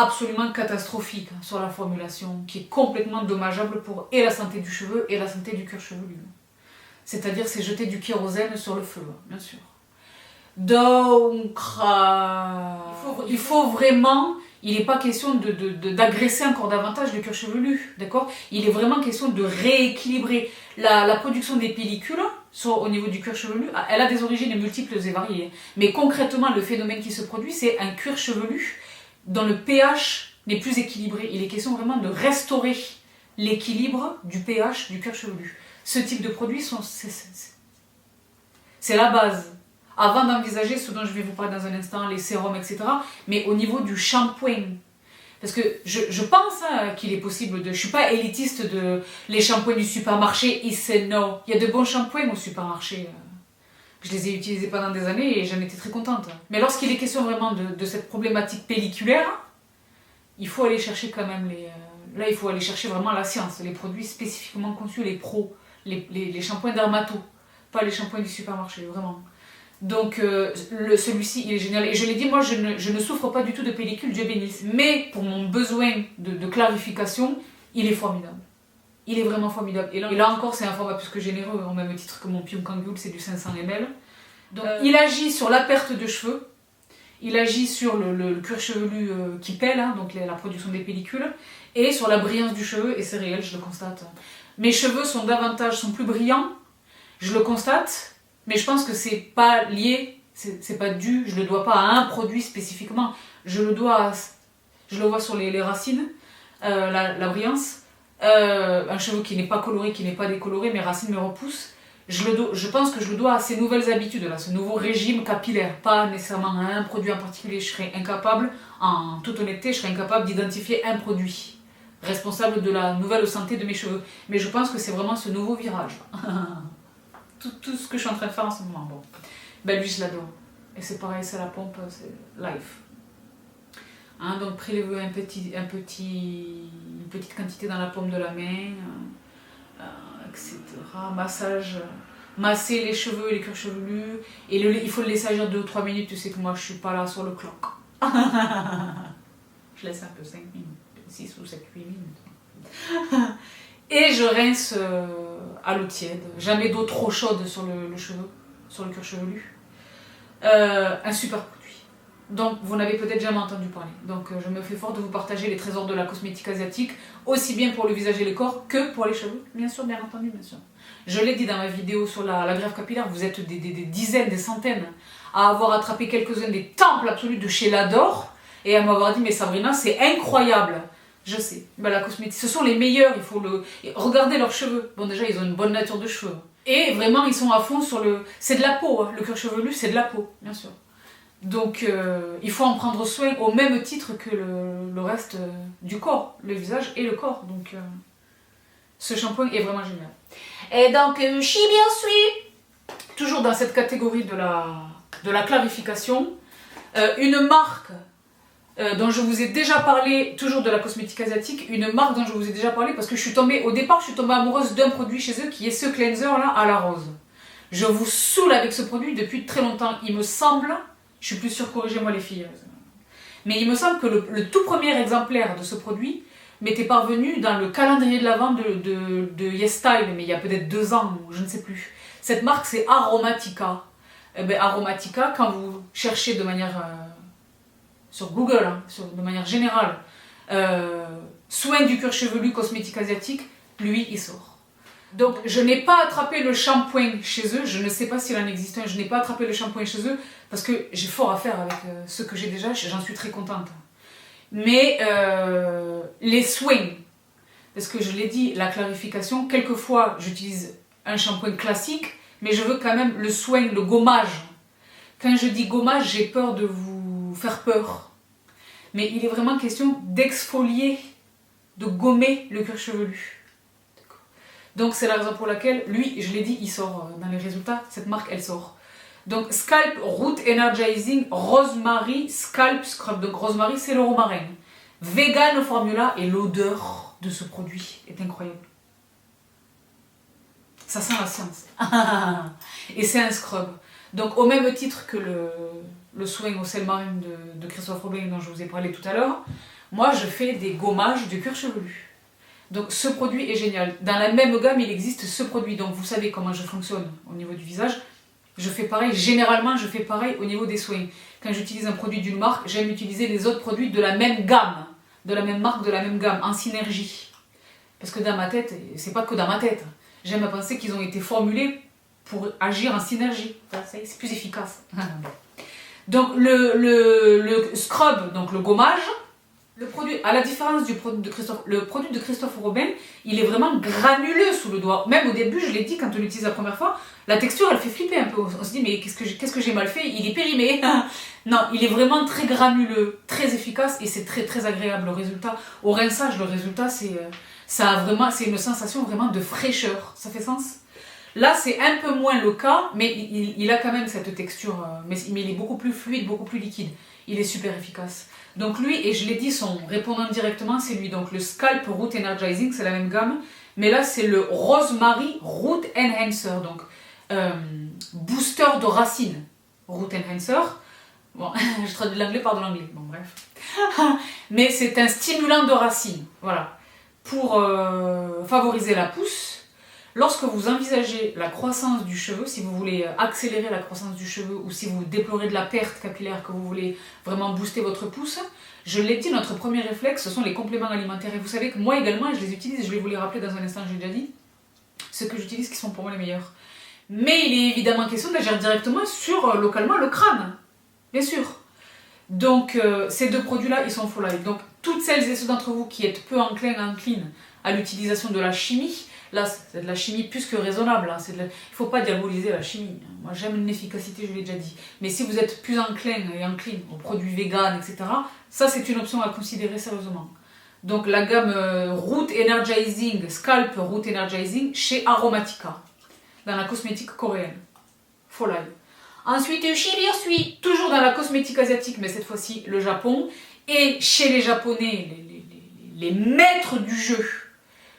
catastrophique sur la formulation, qui est complètement dommageable pour et la santé du cheveu et la santé du cuir chevelu. C'est-à-dire, c'est jeter du kérosène sur le feu, bien sûr. Donc, il faut vraiment... Il n'est pas question d'agresser encore davantage le cuir chevelu, d'accord? Il est vraiment question de rééquilibrer la production des pellicules au niveau du cuir chevelu. Elle a des origines multiples et variées. Mais concrètement, le phénomène qui se produit, c'est un cuir chevelu dont le pH n'est plus équilibré. Il est question vraiment de restaurer l'équilibre du pH du cuir chevelu. Ce type de produits, c'est la base. Avant d'envisager ce dont je vais vous parler dans un instant, les sérums, etc., mais au niveau du shampoing. Parce que je pense qu'il est possible de... Je ne suis pas élitiste de les shampoings du supermarché, c'est no. Il y a de bons shampoings au supermarché. Je les ai utilisés pendant des années et j'en étais très contente. Mais lorsqu'il est question vraiment de cette problématique pelliculaire, il faut aller chercher quand même les... Là, il faut aller chercher vraiment la science, les produits spécifiquement conçus, les pros, les shampoings dermato, pas les shampoings du supermarché, vraiment. Donc celui-ci il est génial et je l'ai dit, moi je ne souffre pas du tout de pellicule, Dieu bénisse, mais pour mon besoin de clarification, il est formidable. Il est vraiment formidable. Et là encore, c'est un format plus que généreux, au même titre que mon Pyong Kangul, c'est du 500 ml. Donc il agit sur la perte de cheveux, il agit sur le cuir chevelu qui pèle, hein, donc la production des pellicules, et sur la brillance du cheveu, et c'est réel, je le constate. Mes cheveux sont plus brillants, je le constate. Mais je pense que c'est pas lié, c'est pas dû, je le dois pas à un produit spécifiquement. Je le vois sur les racines, la brillance. Un cheveu qui n'est pas coloré, qui n'est pas décoloré, mes racines me repoussent. Je pense que je le dois à ces nouvelles habitudes, là, ce nouveau régime capillaire. Pas nécessairement à un produit en particulier. Je serais incapable, en toute honnêteté, d'identifier un produit responsable de la nouvelle santé de mes cheveux. Mais je pense que c'est vraiment ce nouveau virage. Tout ce que je suis en train de faire en ce moment. Bon. Ben lui, je l'adore. Et c'est pareil, c'est la pompe, c'est life. Hein, donc prélevez une petite quantité dans la paume de la main, etc. Massage, masser les cheveux et les cuirs chevelus. Et il faut le laisser agir 2 ou 3 minutes. Tu sais que moi, je suis pas là sur le clock. Je laisse un peu 5 minutes, 6 ou 7, 8 minutes. Et je rince à l'eau tiède. Jamais d'eau trop chaude sur le cheveu, sur le cuir chevelu. Un super produit. Donc vous n'avez peut-être jamais entendu parler. Donc je me fais fort de vous partager les trésors de la cosmétique asiatique, aussi bien pour le visage et le corps que pour les cheveux. Bien sûr, bien entendu, bien sûr. Je l'ai dit dans ma vidéo sur la greffe capillaire, vous êtes des dizaines, des centaines à avoir attrapé quelques-uns des temples absolus de chez L'Adore et à m'avoir dit, mais Sabrina, c'est incroyable. Je sais, ben, la cosmétique, ce sont les meilleurs, il faut regardez leurs cheveux. Bon, déjà, ils ont une bonne nature de cheveux. Et vraiment, ils sont à fond sur c'est de la peau, hein. Le cuir chevelu, c'est de la peau, bien sûr. Donc, il faut en prendre soin au même titre que le reste du corps, le visage et le corps. Donc, ce shampoing est vraiment génial. Et donc, bien sûr, toujours dans cette catégorie de la clarification, une marque dont je vous ai déjà parlé, toujours de la cosmétique asiatique, une marque dont je vous ai déjà parlé parce que au départ je suis tombée amoureuse d'un produit chez eux qui est ce cleanser là à la rose. Je vous saoule avec ce produit depuis très longtemps, il me semble, je suis plus sûre, corrigez-moi les filles, mais il me semble que le tout premier exemplaire de ce produit m'était parvenu dans le calendrier de l'Avent de YesStyle, mais il y a peut-être 2 ans, ou je ne sais plus. Cette marque c'est Aromatica. Aromatica, quand vous cherchez de manière... sur Google, hein, de manière générale, soin du cuir chevelu, cosmétique asiatique, lui, il sort. Donc, je n'ai pas attrapé le shampoing chez eux, je ne sais pas s'il en existe un, je n'ai pas attrapé le shampoing chez eux, parce que j'ai fort à faire avec ce que j'ai déjà, j'en suis très contente. Mais les soins, parce que je l'ai dit, la clarification, quelquefois, j'utilise un shampoing classique, mais je veux quand même le soin, le gommage. Quand je dis gommage, j'ai peur de vous faire peur. Mais il est vraiment question d'exfolier, de gommer le cuir chevelu. Donc c'est la raison pour laquelle, lui, je l'ai dit, il sort dans les résultats, cette marque, elle sort. Donc Scalp Root Energizing Rosemary Scalp Scrub. Donc Rosemary, c'est le romarin. Vegan formula, et l'odeur de ce produit est incroyable. Ça sent la science. Et c'est un scrub. Donc au même titre que le soin au sel marine de Christophe Robin dont je vous ai parlé tout à l'heure, moi je fais des gommages du cuir chevelu. Donc ce produit est génial. Dans la même gamme, il existe ce produit. Donc vous savez comment je fonctionne au niveau du visage. Je fais pareil, généralement je fais pareil au niveau des soins. Quand j'utilise un produit d'une marque, j'aime utiliser les autres produits de la même gamme, de la même marque, de la même gamme, en synergie. Parce que dans ma tête, c'est pas que dans ma tête, j'aime à penser qu'ils ont été formulés pour agir en synergie. Enfin, c'est plus efficace. Donc le scrub, donc le gommage, le produit, à la différence du produit de Christophe, le produit de Christophe Robin, il est vraiment granuleux sous le doigt. Même au début, je l'ai dit quand on l'utilise la première fois, la texture elle fait flipper un peu. On se dit mais qu'est-ce que j'ai mal fait, il est périmé. Non, il est vraiment très granuleux, très efficace et c'est très très agréable. Le résultat, au rinçage, le résultat c'est une sensation vraiment de fraîcheur. Ça fait sens? Là, c'est un peu moins le cas, mais il a quand même cette texture, mais il est beaucoup plus fluide, beaucoup plus liquide. Il est super efficace. Donc lui, et je l'ai dit, son répondant directement, c'est lui. Donc le Scalp Root Energizing, c'est la même gamme, mais là, c'est le Rosemary Root Enhancer, donc booster de racines. Root Enhancer. Bon, je traduis de l'anglais par de l'anglais, bon bref. Mais c'est un stimulant de racines, voilà, pour favoriser la pousse. Lorsque vous envisagez la croissance du cheveu, si vous voulez accélérer la croissance du cheveu ou si vous déplorez de la perte capillaire, que vous voulez vraiment booster votre pousse, je l'ai dit, notre premier réflexe, ce sont les compléments alimentaires. Et vous savez que moi également, je les utilise, je vais vous les rappeler dans un instant, j'ai déjà dit, ceux que j'utilise qui sont pour moi les meilleurs. Mais il est évidemment question d'agir directement sur, localement, le crâne, bien sûr. Donc ces deux produits-là, ils sont full life. Donc toutes celles et ceux d'entre vous qui êtes peu enclines à l'utilisation de la chimie, là, c'est de la chimie plus que raisonnable. Hein. Il ne faut pas diaboliser la chimie. Moi, j'aime une efficacité, je l'ai déjà dit. Mais si vous êtes plus encline aux produits vegan, etc., ça, c'est une option à considérer sérieusement. Donc, la gamme Root Energizing, Scalp Root Energizing, chez Aromatica, dans la cosmétique coréenne. Folai. Ensuite, Shibirui, toujours dans la cosmétique asiatique, mais cette fois-ci, le Japon. Et chez les Japonais, les maîtres du jeu.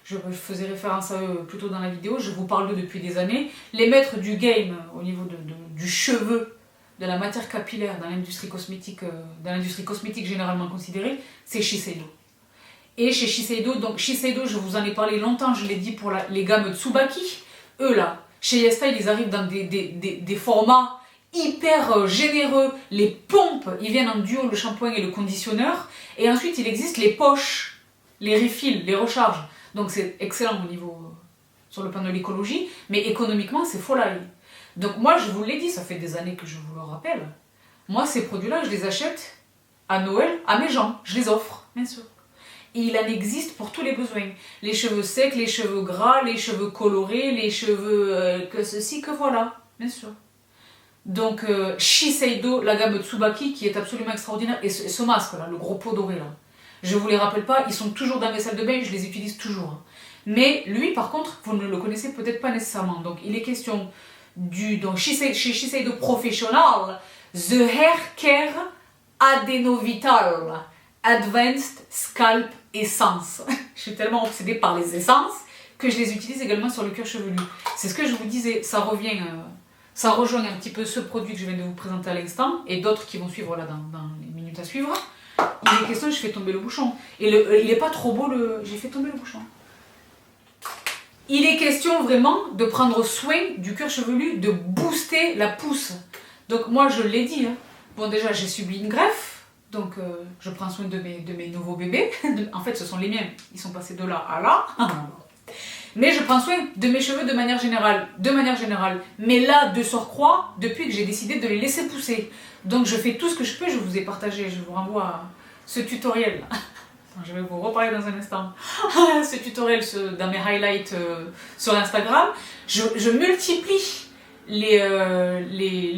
Je faisais référence à eux plus tôt dans la vidéo, je vous parle d'eux depuis des années. Les maîtres du game au niveau du cheveu, de la matière capillaire dans l'industrie cosmétique généralement considérée, c'est Shiseido. Et chez Shiseido, donc Shiseido, je vous en ai parlé longtemps, je l'ai dit pour les gammes Tsubaki. Eux là, chez YesStyle, ils arrivent dans des formats hyper généreux. Les pompes, ils viennent en duo, le shampoing et le conditionneur. Et ensuite, il existe les poches, les refills, les recharges. Donc c'est excellent au niveau, sur le plan de l'écologie, mais économiquement c'est folie. Donc moi je vous l'ai dit, ça fait des années que je vous le rappelle, moi ces produits-là je les achète à Noël à mes gens, je les offre, bien sûr. Et il en existe pour tous les besoins. Les cheveux secs, les cheveux gras, les cheveux colorés, les cheveux que ceci, que voilà, bien sûr. Donc Shiseido, la gamme Tsubaki qui est absolument extraordinaire, et ce masque là, le gros pot doré là. Je ne vous les rappelle pas, ils sont toujours dans mes salles de bain, je les utilise toujours. Mais lui, par contre, vous ne le connaissez peut-être pas nécessairement. Donc, il est question chez Shiseido Professional, The Hair Care Adenovital Advanced Scalp Essence. Je suis tellement obsédée par les essences que je les utilise également sur le cuir chevelu. C'est ce que je vous disais, ça rejoint un petit peu ce produit que je viens de vous présenter à l'instant et d'autres qui vont suivre là dans les minutes à suivre. Il est question, je fais tomber le bouchon. Et il n'est pas trop beau, j'ai fait tomber le bouchon. Il est question vraiment de prendre soin du cuir chevelu, de booster la pousse. Donc moi je l'ai dit, hein. Bon déjà j'ai subi une greffe, donc je prends soin de mes nouveaux bébés. En fait ce sont les miens, ils sont passés de là à là. Mais je prends soin de mes cheveux de manière générale. Mais là, de surcroît, depuis que j'ai décidé de les laisser pousser. Donc je fais tout ce que je peux, je vous ai partagé, je vous renvoie à ce tutoriel. Je vais vous reparler dans un instant. Ce tutoriel dans mes highlights sur Instagram. Je multiplie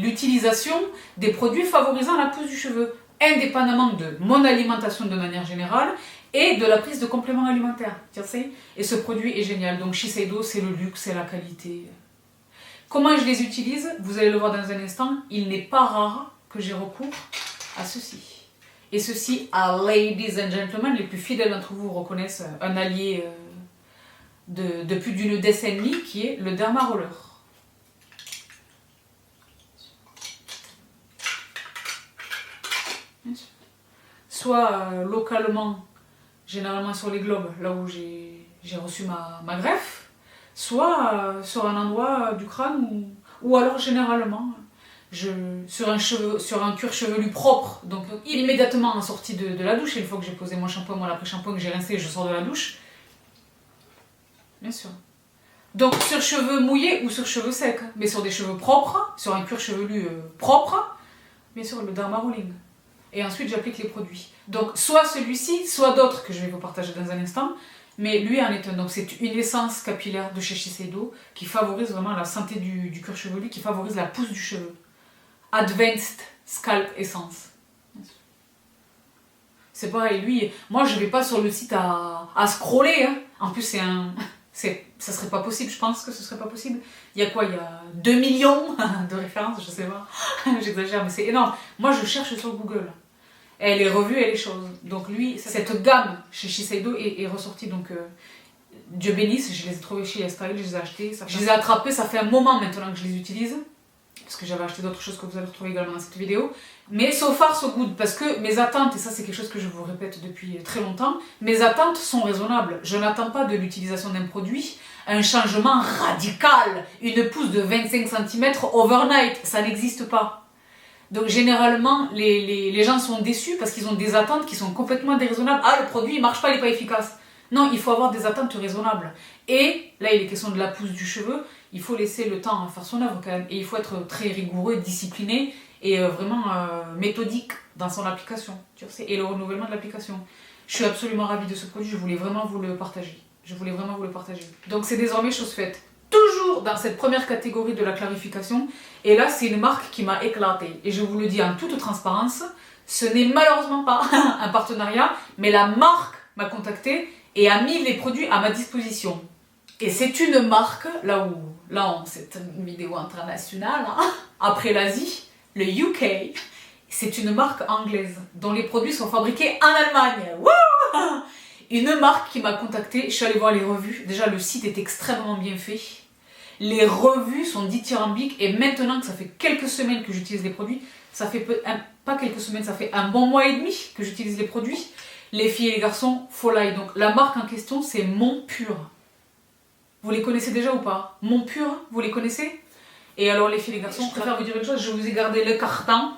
l'utilisation des produits favorisant la pousse du cheveu, indépendamment de mon alimentation de manière générale, et de la prise de compléments alimentaires. Et ce produit est génial. Donc Shiseido, c'est le luxe, c'est la qualité. Comment je les utilise? Vous allez le voir dans un instant. Il n'est pas rare que j'ai recours à ceci. Et ceci, à ladies and gentlemen, les plus fidèles d'entre vous reconnaissent un allié de plus d'une décennie qui est le Derma Roller. Soit localement, généralement sur les globes, là où j'ai reçu ma greffe, soit sur un endroit du crâne, ou alors généralement sur un cuir chevelu propre, donc immédiatement en sortie de la douche, une fois que j'ai posé mon shampoing, mon après-shampoing, que j'ai rincé, je sors de la douche. Bien sûr. Donc sur cheveux mouillés ou sur cheveux secs, mais sur des cheveux propres, sur un cuir chevelu propre, bien sûr le Derma Rolling. Et ensuite j'applique les produits. Donc soit celui-ci, soit d'autres que je vais vous partager dans un instant, mais lui en est un. Donc c'est une essence capillaire de chez Shiseido qui favorise vraiment la santé du cuir chevelu, qui favorise la pousse du cheveu. Advanced Scalp Essence. C'est pareil, lui, moi je vais pas sur le site à scroller, hein. En plus ça serait pas possible, je pense que ce serait pas possible. Il y a quoi? Il y a 2 millions de références, je sais pas. J'exagère, mais c'est énorme. Moi, je cherche sur Google. Elle est revue, elle est chose. Donc lui, cette gamme chez Shiseido est ressortie. Donc Dieu bénisse, je les ai trouvés chez Style, je les ai achetés. Je les ai attrapés, ça fait un moment maintenant que je les utilise. Parce que j'avais acheté d'autres choses que vous allez retrouver également dans cette vidéo. Mais so far so good, parce que mes attentes, et ça c'est quelque chose que je vous répète depuis très longtemps, mes attentes sont raisonnables. Je n'attends pas de l'utilisation d'un produit un changement radical, une pousse de 25 cm overnight, ça n'existe pas. Donc généralement, les gens sont déçus parce qu'ils ont des attentes qui sont complètement déraisonnables. Ah, le produit il marche pas, il n'est pas efficace. Non, il faut avoir des attentes raisonnables. Et là, il est question de la pousse du cheveu. Il faut laisser le temps à faire son œuvre quand même. Et il faut être très rigoureux, discipliné et vraiment méthodique dans son application. Et le renouvellement de l'application. Je suis absolument ravie de ce produit. Je voulais vraiment vous le partager. Donc c'est désormais chose faite. Toujours dans cette première catégorie de la clarification. Et là, c'est une marque qui m'a éclatée. Et je vous le dis en toute transparence, ce n'est malheureusement pas un partenariat, mais la marque m'a contacté et a mis les produits à ma disposition. Et c'est une marque, c'est une vidéo internationale, hein, après l'Asie, le UK, c'est une marque anglaise dont les produits sont fabriqués en Allemagne. Wouh! Une marque qui m'a contacté, je suis allée voir les revues. Déjà, le site est extrêmement bien fait. Les revues sont dithyrambiques et maintenant que ça fait quelques semaines que j'utilise les produits, ça fait pas quelques semaines, ça fait un bon mois et demi que j'utilise les produits. Les filles et les garçons, folie. Donc la marque en question, c'est Mon Pur. Vous les connaissez déjà ou pas? Mon Pur, vous les connaissez? Et alors les filles et les garçons, je préfère vous dire une chose, je vous ai gardé le carton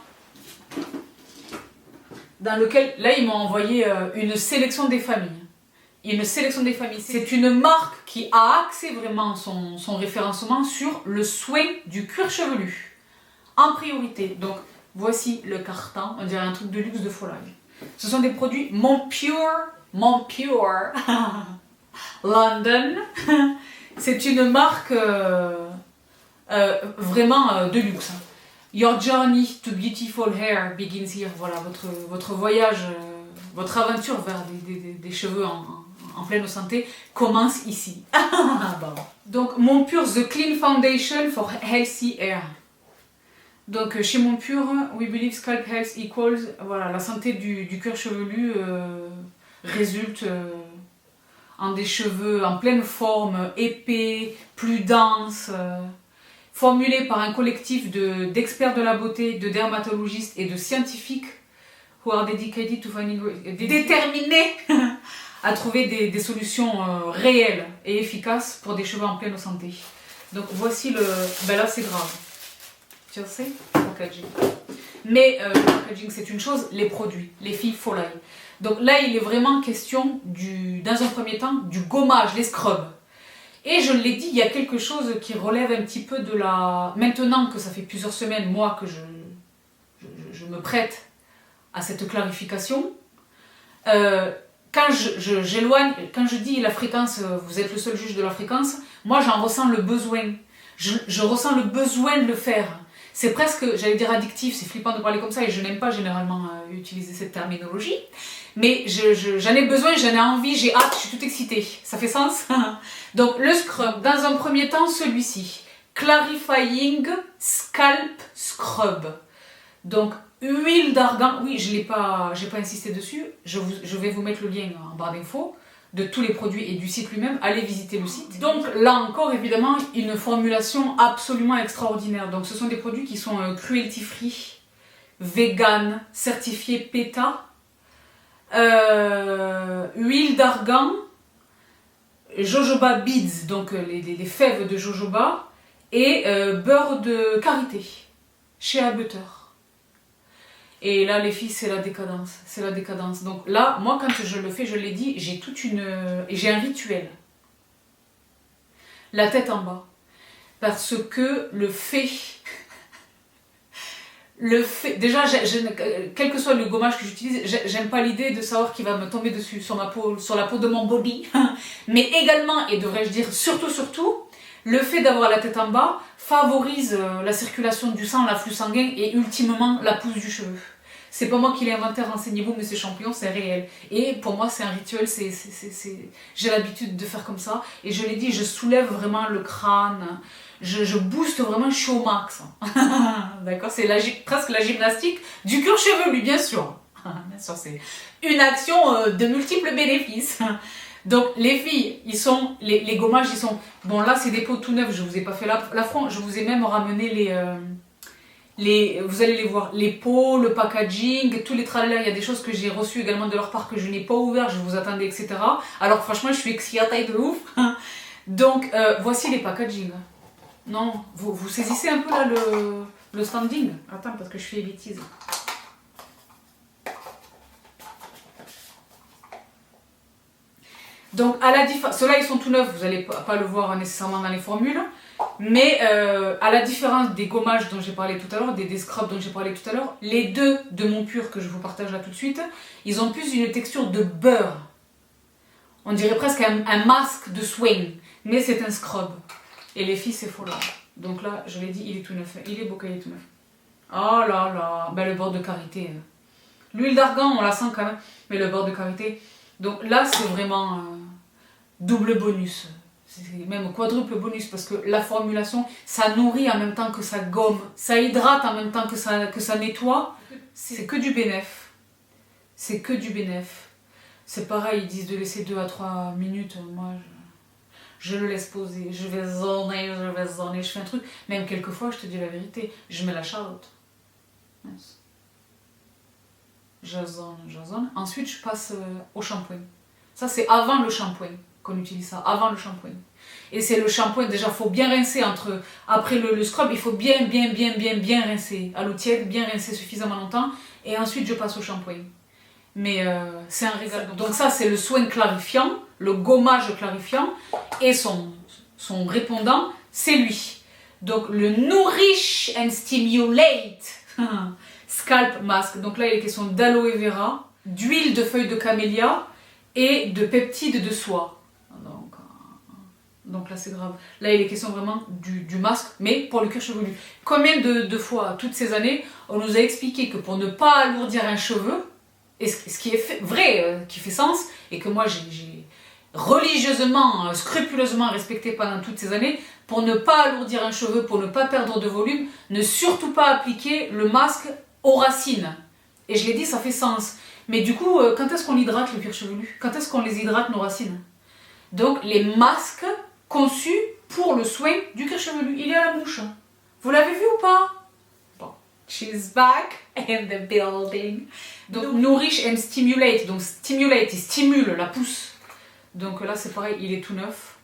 dans lequel, là, ils m'ont envoyé une sélection des familles. C'est une marque qui a axé vraiment son référencement sur le soin du cuir chevelu. En priorité. Donc, voici le carton. On dirait un truc de luxe de folie. Ce sont des produits Mon Pur London. C'est une marque vraiment de luxe. Your journey to beautiful hair begins here. Voilà, votre voyage, votre aventure vers des cheveux en pleine santé commence ici. Bon. Donc, Mon Pur, The Clean Foundation for Healthy Hair. Donc, chez Mon Pur, we believe scalp health equals, voilà, la santé du cuir chevelu résulte en des cheveux en pleine forme, épais, plus denses, formulé par un collectif d'experts de la beauté, de dermatologistes et de scientifiques who are dedicated to finding, déterminés à trouver des solutions réelles et efficaces pour des cheveux en pleine santé. Donc voici le... Ben là c'est grave. Tu sais, le packaging. Mais le packaging c'est une chose, les produits, les filles folie. Donc là il est vraiment question dans un premier temps du gommage, les scrubs. Et je l'ai dit, il y a quelque chose qui relève un petit peu de la... Maintenant que ça fait plusieurs semaines, moi, que je me prête à cette clarification, quand je dis la fréquence, vous êtes le seul juge de la fréquence, moi j'en ressens le besoin. Je ressens le besoin de le faire. C'est presque, j'allais dire addictif, c'est flippant de parler comme ça et je n'aime pas généralement utiliser cette terminologie. Mais j'en ai besoin, j'en ai envie, j'ai hâte, je suis toute excitée. Ça fait sens? Donc le scrub, dans un premier temps, celui-ci. Clarifying Scalp Scrub. Donc, huile d'argan. Oui, j'ai pas insisté dessus. Je vais vous mettre le lien en barre d'infos de tous les produits et du site lui-même. Allez visiter le site. Donc, là encore, évidemment, une formulation absolument extraordinaire. Donc, ce sont des produits qui sont cruelty free, vegan, certifié PETA, huile d'argan, jojoba beads, donc les fèves de jojoba, et beurre de karité, shea butter. Et là, les filles, c'est la décadence. C'est la décadence. Donc là, moi, quand je le fais, je l'ai dit, j'ai un rituel. La tête en bas. Parce que le fait... Déjà, quel que soit le gommage que j'utilise, j'aime pas l'idée de savoir qu'il va me tomber dessus, sur ma peau, sur la peau de mon body. Mais également, et devrais-je dire surtout, le fait d'avoir la tête en bas favorise la circulation du sang, l'afflux sanguin et ultimement la pousse du cheveu. C'est pas moi qui l'ai inventé, renseignez-vous, mais c'est champion, c'est réel. Et pour moi, c'est un rituel, j'ai l'habitude de faire comme ça. Et je l'ai dit, je soulève vraiment le crâne, je booste vraiment, je suis au max. D'accord, c'est presque la gymnastique du cuir chevelu, bien sûr. Bien sûr, c'est une action de multiples bénéfices. Donc les filles, les gommages, ils sont... Bon là c'est des pots tout neufs, je vous ai pas fait l'affront, je vous ai même ramené vous allez les voir, les pots, le packaging, tous les tralala, il y a des choses que j'ai reçues également de leur part que je n'ai pas ouvert, je vous attendais, etc. Alors franchement je suis excitée de ouf. Donc voici les packaging. Non, vous saisissez un peu là le standing. Attends parce que je fais des bêtises. Donc, à la différence, ceux-là ils sont tout neufs, vous n'allez pas le voir nécessairement dans les formules, mais à la différence des gommages dont j'ai parlé tout à l'heure, des scrubs dont j'ai parlé tout à l'heure, les deux de mon pur que je vous partage là tout de suite, ils ont plus une texture de beurre. On dirait presque un masque de swing, mais c'est un scrub. Et les filles, c'est faux là. Donc là, je l'ai dit, il est tout neuf, il est beau, il est tout neuf. Oh là là, ben, le beurre de karité. L'huile d'argan, on la sent quand même, mais le beurre de karité... Donc là, c'est vraiment double bonus, c'est même quadruple bonus parce que la formulation, ça nourrit en même temps que ça gomme, ça hydrate en même temps que ça nettoie. C'est que du bénéf. C'est que du bénéf. C'est pareil, ils disent de laisser 2 à 3 minutes. Moi, je le laisse poser. Je vais zoner, je fais un truc. Même quelquefois, je te dis la vérité, je mets la charlotte. Yes. Je zone. Ensuite, je passe au shampoing. Ça, c'est avant le shampoing qu'on utilise ça, avant le shampoing. Et c'est le shampoing, déjà, il faut bien rincer après le scrub, il faut bien rincer à l'eau tiède, bien rincer suffisamment longtemps. Et ensuite, je passe au shampoing. Mais c'est un régal. Donc ça, c'est le soin clarifiant, le gommage clarifiant. Et son répondant, c'est lui. Donc, le Nourish and Stimulate Scalp Mask. Donc là, il est question d'aloe vera, d'huile de feuilles de camélia et de peptides de soie. Donc là, c'est grave. Là, il est question vraiment du masque, mais pour le cuir chevelu. Combien de fois, toutes ces années, on nous a expliqué que pour ne pas alourdir un cheveu, et ce qui est vrai, qui fait sens, et que moi, j'ai religieusement, scrupuleusement respecté pendant toutes ces années, pour ne pas alourdir un cheveu, pour ne pas perdre de volume, ne surtout pas appliquer le masque aux racines. Et je l'ai dit, ça fait sens. Mais du coup, quand est-ce qu'on hydrate le cuir chevelu? Quand est-ce qu'on les hydrate, nos racines? Donc, les masques conçus pour le soin du cuir chevelu. Il est à la bouche. Vous l'avez vu ou pas? Bon. She's back in the building. Donc, Nourish and Stimulate. Donc, Stimulate, il stimule la pousse. Donc là, c'est pareil, il est tout neuf.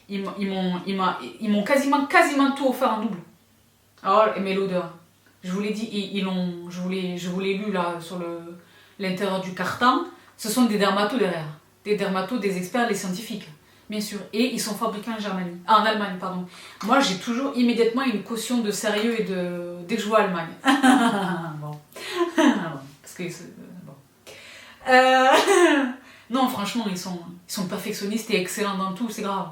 Ils m'ont quasiment tout offert en double. Oh, mais l'odeur. Je vous l'ai dit, je vous l'ai lu là sur l'intérieur du carton. Ce sont des dermatos derrière. Des dermatos, des experts, les scientifiques, bien sûr. Et ils sont fabriqués en Allemagne, pardon. Moi, j'ai toujours immédiatement une caution de sérieux et dès que je vois Allemagne. Bon. Parce que... bon. Non, franchement, ils sont perfectionnistes et excellents dans tout, c'est grave.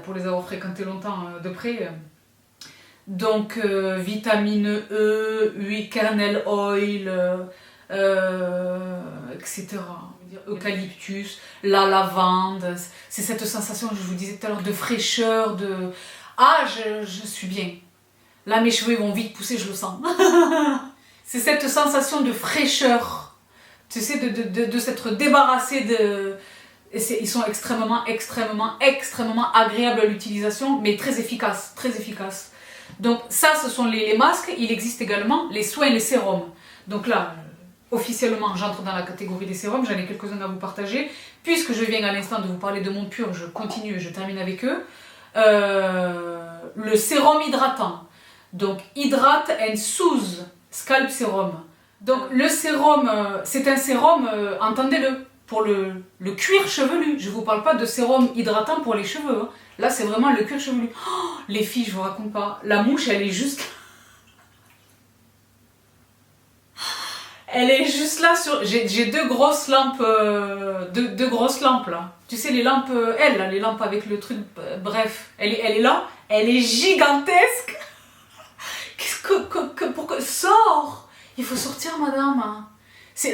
Pour les avoir fréquentés longtemps de près... Donc, vitamine E, huile kernel oil, etc. Eucalyptus, la lavande, c'est cette sensation, je vous disais tout à l'heure, de fraîcheur, de... Ah, je suis bien. Là, mes cheveux vont vite pousser, je le sens. C'est cette sensation de fraîcheur, tu sais, de s'être débarrassé de... Ils sont extrêmement agréables à l'utilisation, mais très efficaces, très efficaces. Donc ça, ce sont les masques. Il existe également les soins et les sérums. Donc là, officiellement, j'entre dans la catégorie des sérums. J'en ai quelques-uns à vous partager. Puisque je viens à l'instant de vous parler de mon pur, je continue et je termine avec eux. Le sérum hydratant. Donc Hydrate and Soothe Scalp Serum. Donc le sérum, c'est un sérum, entendez-le, pour le cuir chevelu. Je ne vous parle pas de sérum hydratant pour les cheveux. Hein. Là, c'est vraiment le cuir chevelu. Oh, les filles, je vous raconte pas. La mouche, elle est juste... Elle est juste là sur... J'ai deux grosses lampes, deux grosses lampes là. Tu sais, les lampes, là, les lampes avec le truc, bref. Elle est là, elle est gigantesque. Pourquoi sors? Il faut sortir, madame.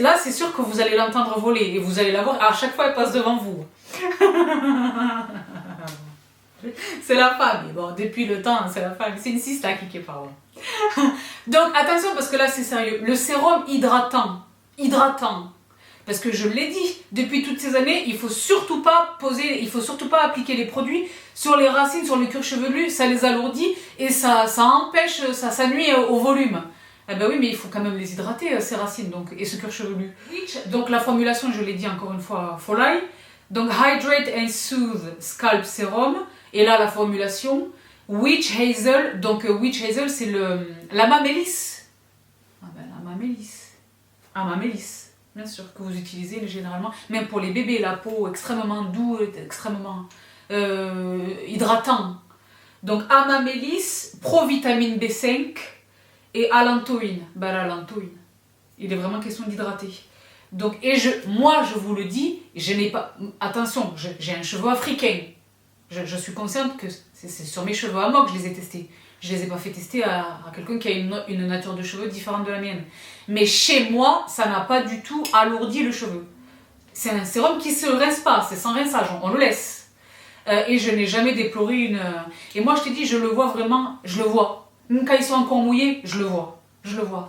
Là, c'est sûr que vous allez l'entendre voler et vous allez la voir. À chaque fois, elle passe devant vous. C'est la femme. Bon, depuis le temps, c'est la femme. C'est une sista qui parle. Donc, attention, parce que là, c'est sérieux. Le sérum hydratant. Parce que je l'ai dit, depuis toutes ces années, il faut surtout pas appliquer les produits sur les racines, sur le cuir chevelu. Ça les alourdit et ça empêche, ça nuit au volume. Eh ben oui, mais il faut quand même les hydrater, ces racines, donc, et ce cuir chevelu. Donc la formulation, je l'ai dit encore une fois, Folai. Donc Hydrate and Soothe Scalp Serum. Et là, la formulation, Witch Hazel. Donc Witch Hazel, c'est l'amamélis. Ah ben l'amamélis, bien sûr, que vous utilisez généralement. Même pour les bébés, la peau extrêmement douce, extrêmement hydratant. Donc amamélis, provitamine B5. Et allantoïne, l'alantoïne. Il est vraiment question d'hydrater. Donc, moi, je vous le dis, je n'ai pas... Attention, j'ai un cheveu africain. Je suis consciente que c'est sur mes cheveux à moi que je les ai testés. Je ne les ai pas fait tester à quelqu'un qui a une nature de cheveux différente de la mienne. Mais chez moi, ça n'a pas du tout alourdi le cheveu. C'est un sérum qui ne se rince pas, c'est sans rinçage, on le laisse. Et je n'ai jamais déploré une... Et moi, je te dis, je le vois vraiment, je le vois. Quand ils sont encore mouillés, je le vois.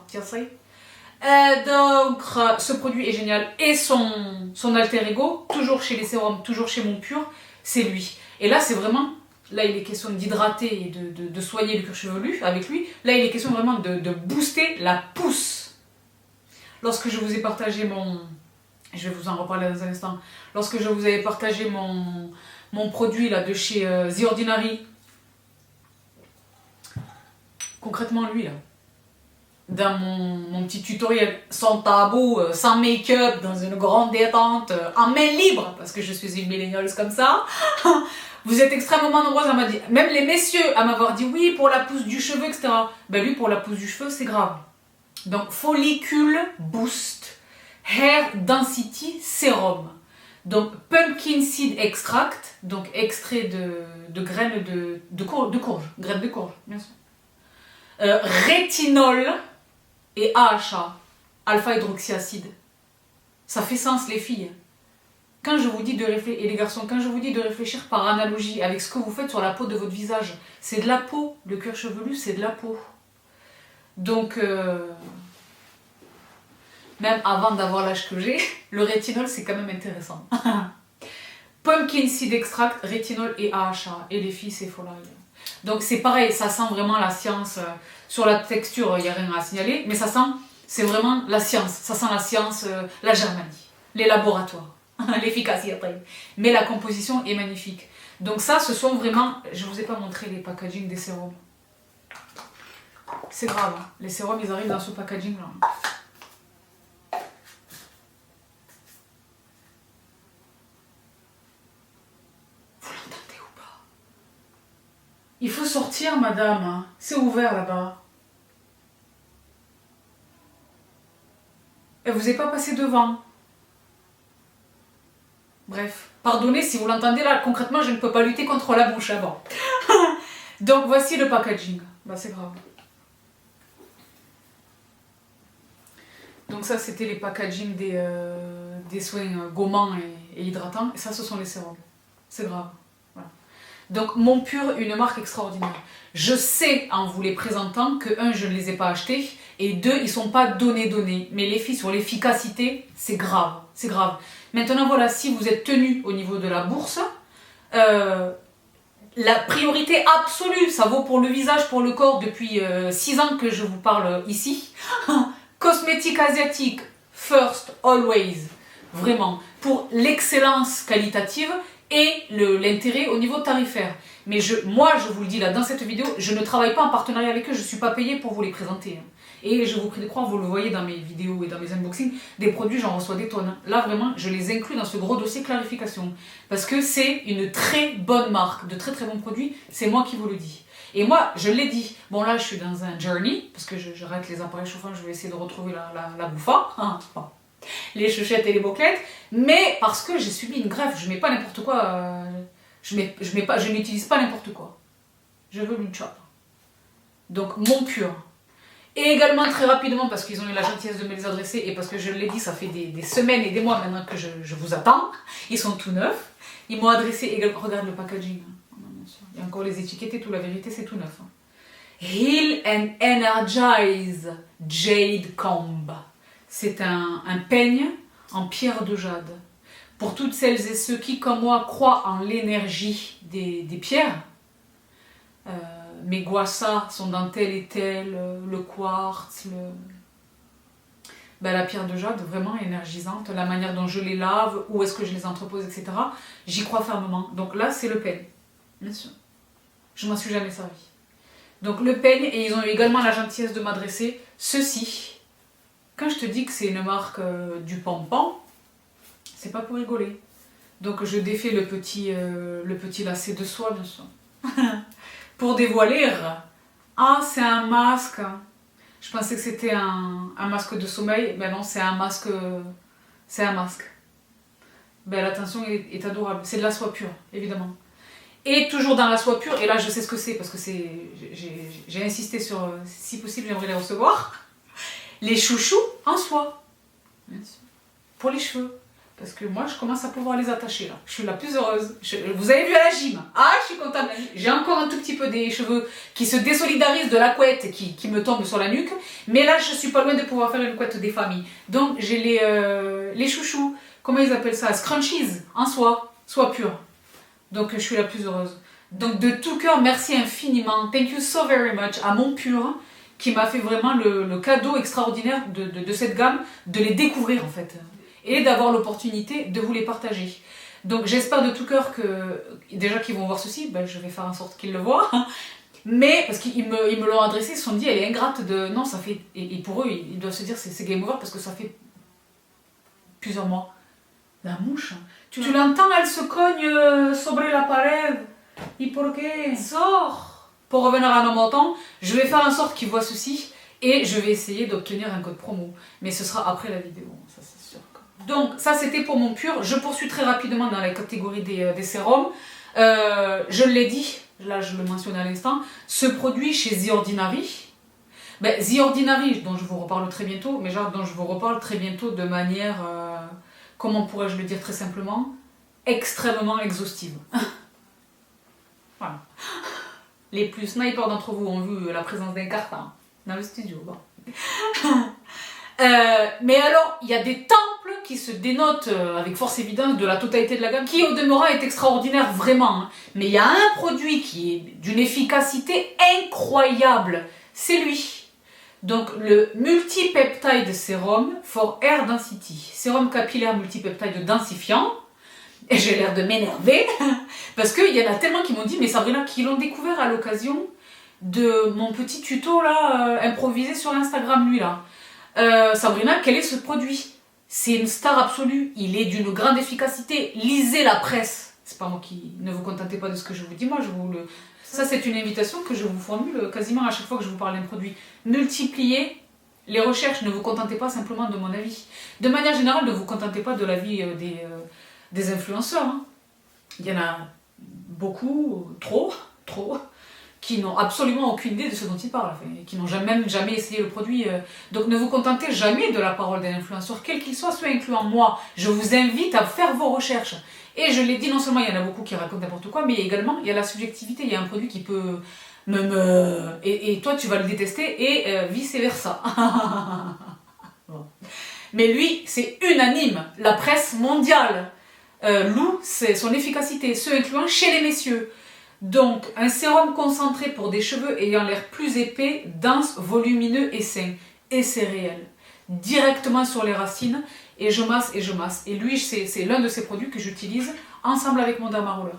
Tiens, ça y est. Donc, ce produit est génial. Et son alter ego, toujours chez les sérums, toujours chez mon pur, c'est lui. Et là, c'est vraiment... Là, il est question d'hydrater et de soigner le cuir chevelu avec lui. Là, il est question vraiment de booster la pousse. Lorsque je vous ai partagé mon... Je vais vous en reparler dans un instant. Lorsque je vous avais partagé mon produit là, de chez The Ordinary... Concrètement, lui, là, dans mon petit tutoriel, sans tabou, sans make-up, dans une grande détente, en main libre, parce que je suis une millennials comme ça, vous êtes extrêmement nombreuses à m'avoir dit, même les messieurs, à m'avoir dit oui pour la pousse du cheveu, etc. Ben lui, pour la pousse du cheveu, c'est grave. Donc, Follicule Boost Hair Density Serum. Donc, Pumpkin Seed Extract, donc extrait de graines de courge, graines de courge, bien sûr. Rétinol et AHA, alpha-hydroxyacide. Ça fait sens, les filles. Quand je vous dis de réfléchir, et les garçons, quand je vous dis de réfléchir par analogie avec ce que vous faites sur la peau de votre visage, c'est de la peau. Le cuir chevelu, c'est de la peau. Donc, même avant d'avoir l'âge que j'ai, le rétinol, c'est quand même intéressant. Pumpkin Seed Extract, rétinol et AHA. Et les filles, c'est Folai. Donc c'est pareil, ça sent vraiment la science. Sur la texture, il n'y a rien à signaler, mais ça sent, c'est vraiment la science. Ça sent la science, la Germanie, les laboratoires, l'efficacité. Mais la composition est magnifique. Donc ça, ce sont vraiment... Je ne vous ai pas montré les packaging des sérums. C'est grave, hein. Les sérums, ils arrivent dans ce packaging-là. Il faut sortir, madame. C'est ouvert là-bas. Elle vous est pas passée devant. Bref. Pardonnez si vous l'entendez là. Concrètement, je ne peux pas lutter contre la bouche avant. Donc, voici le packaging. Bah, c'est grave. Donc ça, c'était les packaging des soins gommants et hydratants. Et ça, ce sont les sérums. C'est grave. Voilà. Donc, Mon Pur, une marque extraordinaire. Je sais, en vous les présentant, que je ne les ai pas achetés, et 2, ils ne sont pas donnés. Mais les filles, sur l'efficacité, c'est grave. C'est grave. Maintenant, voilà, si vous êtes tenu au niveau de la bourse, la priorité absolue, ça vaut pour le visage, pour le corps, depuis 6 ans que je vous parle ici. Cosmétique asiatique, first, always. Vraiment. Pour l'excellence qualitative et l'intérêt au niveau tarifaire. Mais moi, je vous le dis là, dans cette vidéo, je ne travaille pas en partenariat avec eux, je ne suis pas payée pour vous les présenter. Et je vous prie de croire, vous le voyez dans mes vidéos et dans mes unboxings, des produits, j'en reçois des tonnes. Là, vraiment, je les inclus dans ce gros dossier clarification. Parce que c'est une très bonne marque, de très très bons produits, c'est moi qui vous le dis. Et moi, je l'ai dit, bon là, je suis dans un journey, parce que j'arrête les appareils chauffants, je vais essayer de retrouver la bouffa, bon, les chuchettes et les boclettes, mais parce que j'ai subi une greffe, je mets pas n'importe quoi, je n'utilise pas n'importe quoi. Je veux une chop. Donc, Mon Pur. Et également, très rapidement, parce qu'ils ont eu la gentillesse de me les adresser, et parce que je l'ai dit, ça fait des semaines et des mois maintenant que je vous attends, ils sont tout neufs, ils m'ont adressé également, regarde le packaging, il y a encore les étiquettes et tout, la vérité c'est tout neuf. Heal and Energize Jade Comb. C'est un peigne en pierre de jade. Pour toutes celles et ceux qui, comme moi, croient en l'énergie des pierres, mes guassas sont dans tel et tel, le quartz, la pierre de jade, vraiment énergisante, la manière dont je les lave, où est-ce que je les entrepose, etc. J'y crois fermement. Donc là, c'est le peigne, bien sûr. Je m'en suis jamais servi. Donc le peigne, et ils ont eu également la gentillesse de m'adresser ceci. Quand je te dis que c'est une marque du pampan, c'est pas pour rigoler. Donc je défais le petit lacet de soie, bien sûr. Pour dévoiler, ah c'est un masque. Je pensais que c'était un masque de sommeil, mais non, c'est un masque. C'est un masque. Ben, l'attention est adorable. C'est de la soie pure, évidemment. Et toujours dans la soie pure, et là je sais ce que c'est parce que j'ai insisté sur, si possible j'aimerais les recevoir, les chouchous en soie, bien sûr, pour les cheveux, parce que moi je commence à pouvoir les attacher là, je suis la plus heureuse, vous avez vu à la gym, ah je suis contente, j'ai encore un tout petit peu des cheveux qui se désolidarisent de la couette qui me tombe sur la nuque, mais là je suis pas loin de pouvoir faire une couette des familles, donc j'ai les chouchous, comment ils appellent ça, scrunchies en soie pure. Donc je suis la plus heureuse. Donc de tout cœur, merci infiniment. Thank you so very much à Mon Pur qui m'a fait vraiment le cadeau extraordinaire de cette gamme, de les découvrir en fait. Et d'avoir l'opportunité de vous les partager. Donc j'espère de tout cœur que, déjà qu'ils vont voir ceci, ben, je vais faire en sorte qu'ils le voient. Mais, parce qu'ils me l'ont adressé, ils se sont dit, elle est ingrate de... Non, ça fait... Et pour eux, ils doivent se dire, c'est game over parce que ça fait plusieurs mois. La mouche. Tu l'entends, elle se cogne sobre la pared. ¿Y por qué? Sors. Pour revenir à nos montants, je vais faire en sorte qu'ils voient ceci et je vais essayer d'obtenir un code promo. Mais ce sera après la vidéo, ça c'est sûr. Donc ça c'était pour Mon Pur. Je poursuis très rapidement dans la catégorie des sérums. Je l'ai dit, là je le mentionne à l'instant, ce produit chez The Ordinary. Ben, The Ordinary, dont je vous reparle très bientôt, mais genre dont je vous reparle très bientôt de manière... comment pourrais-je le dire très simplement, extrêmement exhaustive. Voilà. Les plus snipers d'entre vous ont vu la présence d'un carton dans le studio. Bon. Mais alors, il y a des temples qui se dénotent avec force évidente de la totalité de la gamme, qui au demeurant est extraordinaire vraiment. Hein. Mais il y a un produit qui est d'une efficacité incroyable, c'est lui. Donc le Multipeptide Serum for Hair Density, sérum capillaire multipeptide densifiant, et j'ai l'air de m'énerver, parce qu'il y en a tellement qui m'ont dit, mais Sabrina, qui l'ont découvert à l'occasion de mon petit tuto là, improvisé sur Instagram lui là. Sabrina, quel est ce produit? C'est une star absolue, il est d'une grande efficacité, lisez la presse. C'est pas moi qui... Ne vous contentez pas de ce que je vous dis, moi je vous le... Ça, c'est une invitation que je vous formule quasiment à chaque fois que je vous parle d'un produit. Multipliez les recherches, ne vous contentez pas simplement de mon avis. De manière générale, ne vous contentez pas de l'avis des influenceurs. Hein. Il y en a beaucoup, trop, qui n'ont absolument aucune idée de ce dont ils parlent, enfin, qui n'ont jamais essayé le produit. Donc ne vous contentez jamais de la parole d'un influenceur, quel qu'il soit, soit incluant moi. Je vous invite à faire vos recherches. Et je l'ai dit, non seulement il y en a beaucoup qui racontent n'importe quoi, mais également il y a la subjectivité, il y a un produit qui peut et toi tu vas le détester et vice versa. Bon. Mais lui, c'est unanime, la presse mondiale loue son efficacité, ce incluant chez les messieurs. Donc, un sérum concentré pour des cheveux ayant l'air plus épais, dense, volumineux et sain. Et c'est réel. Directement sur les racines, et je masse et je masse. Et lui, c'est l'un de ces produits que j'utilise ensemble avec mon Dermaroller.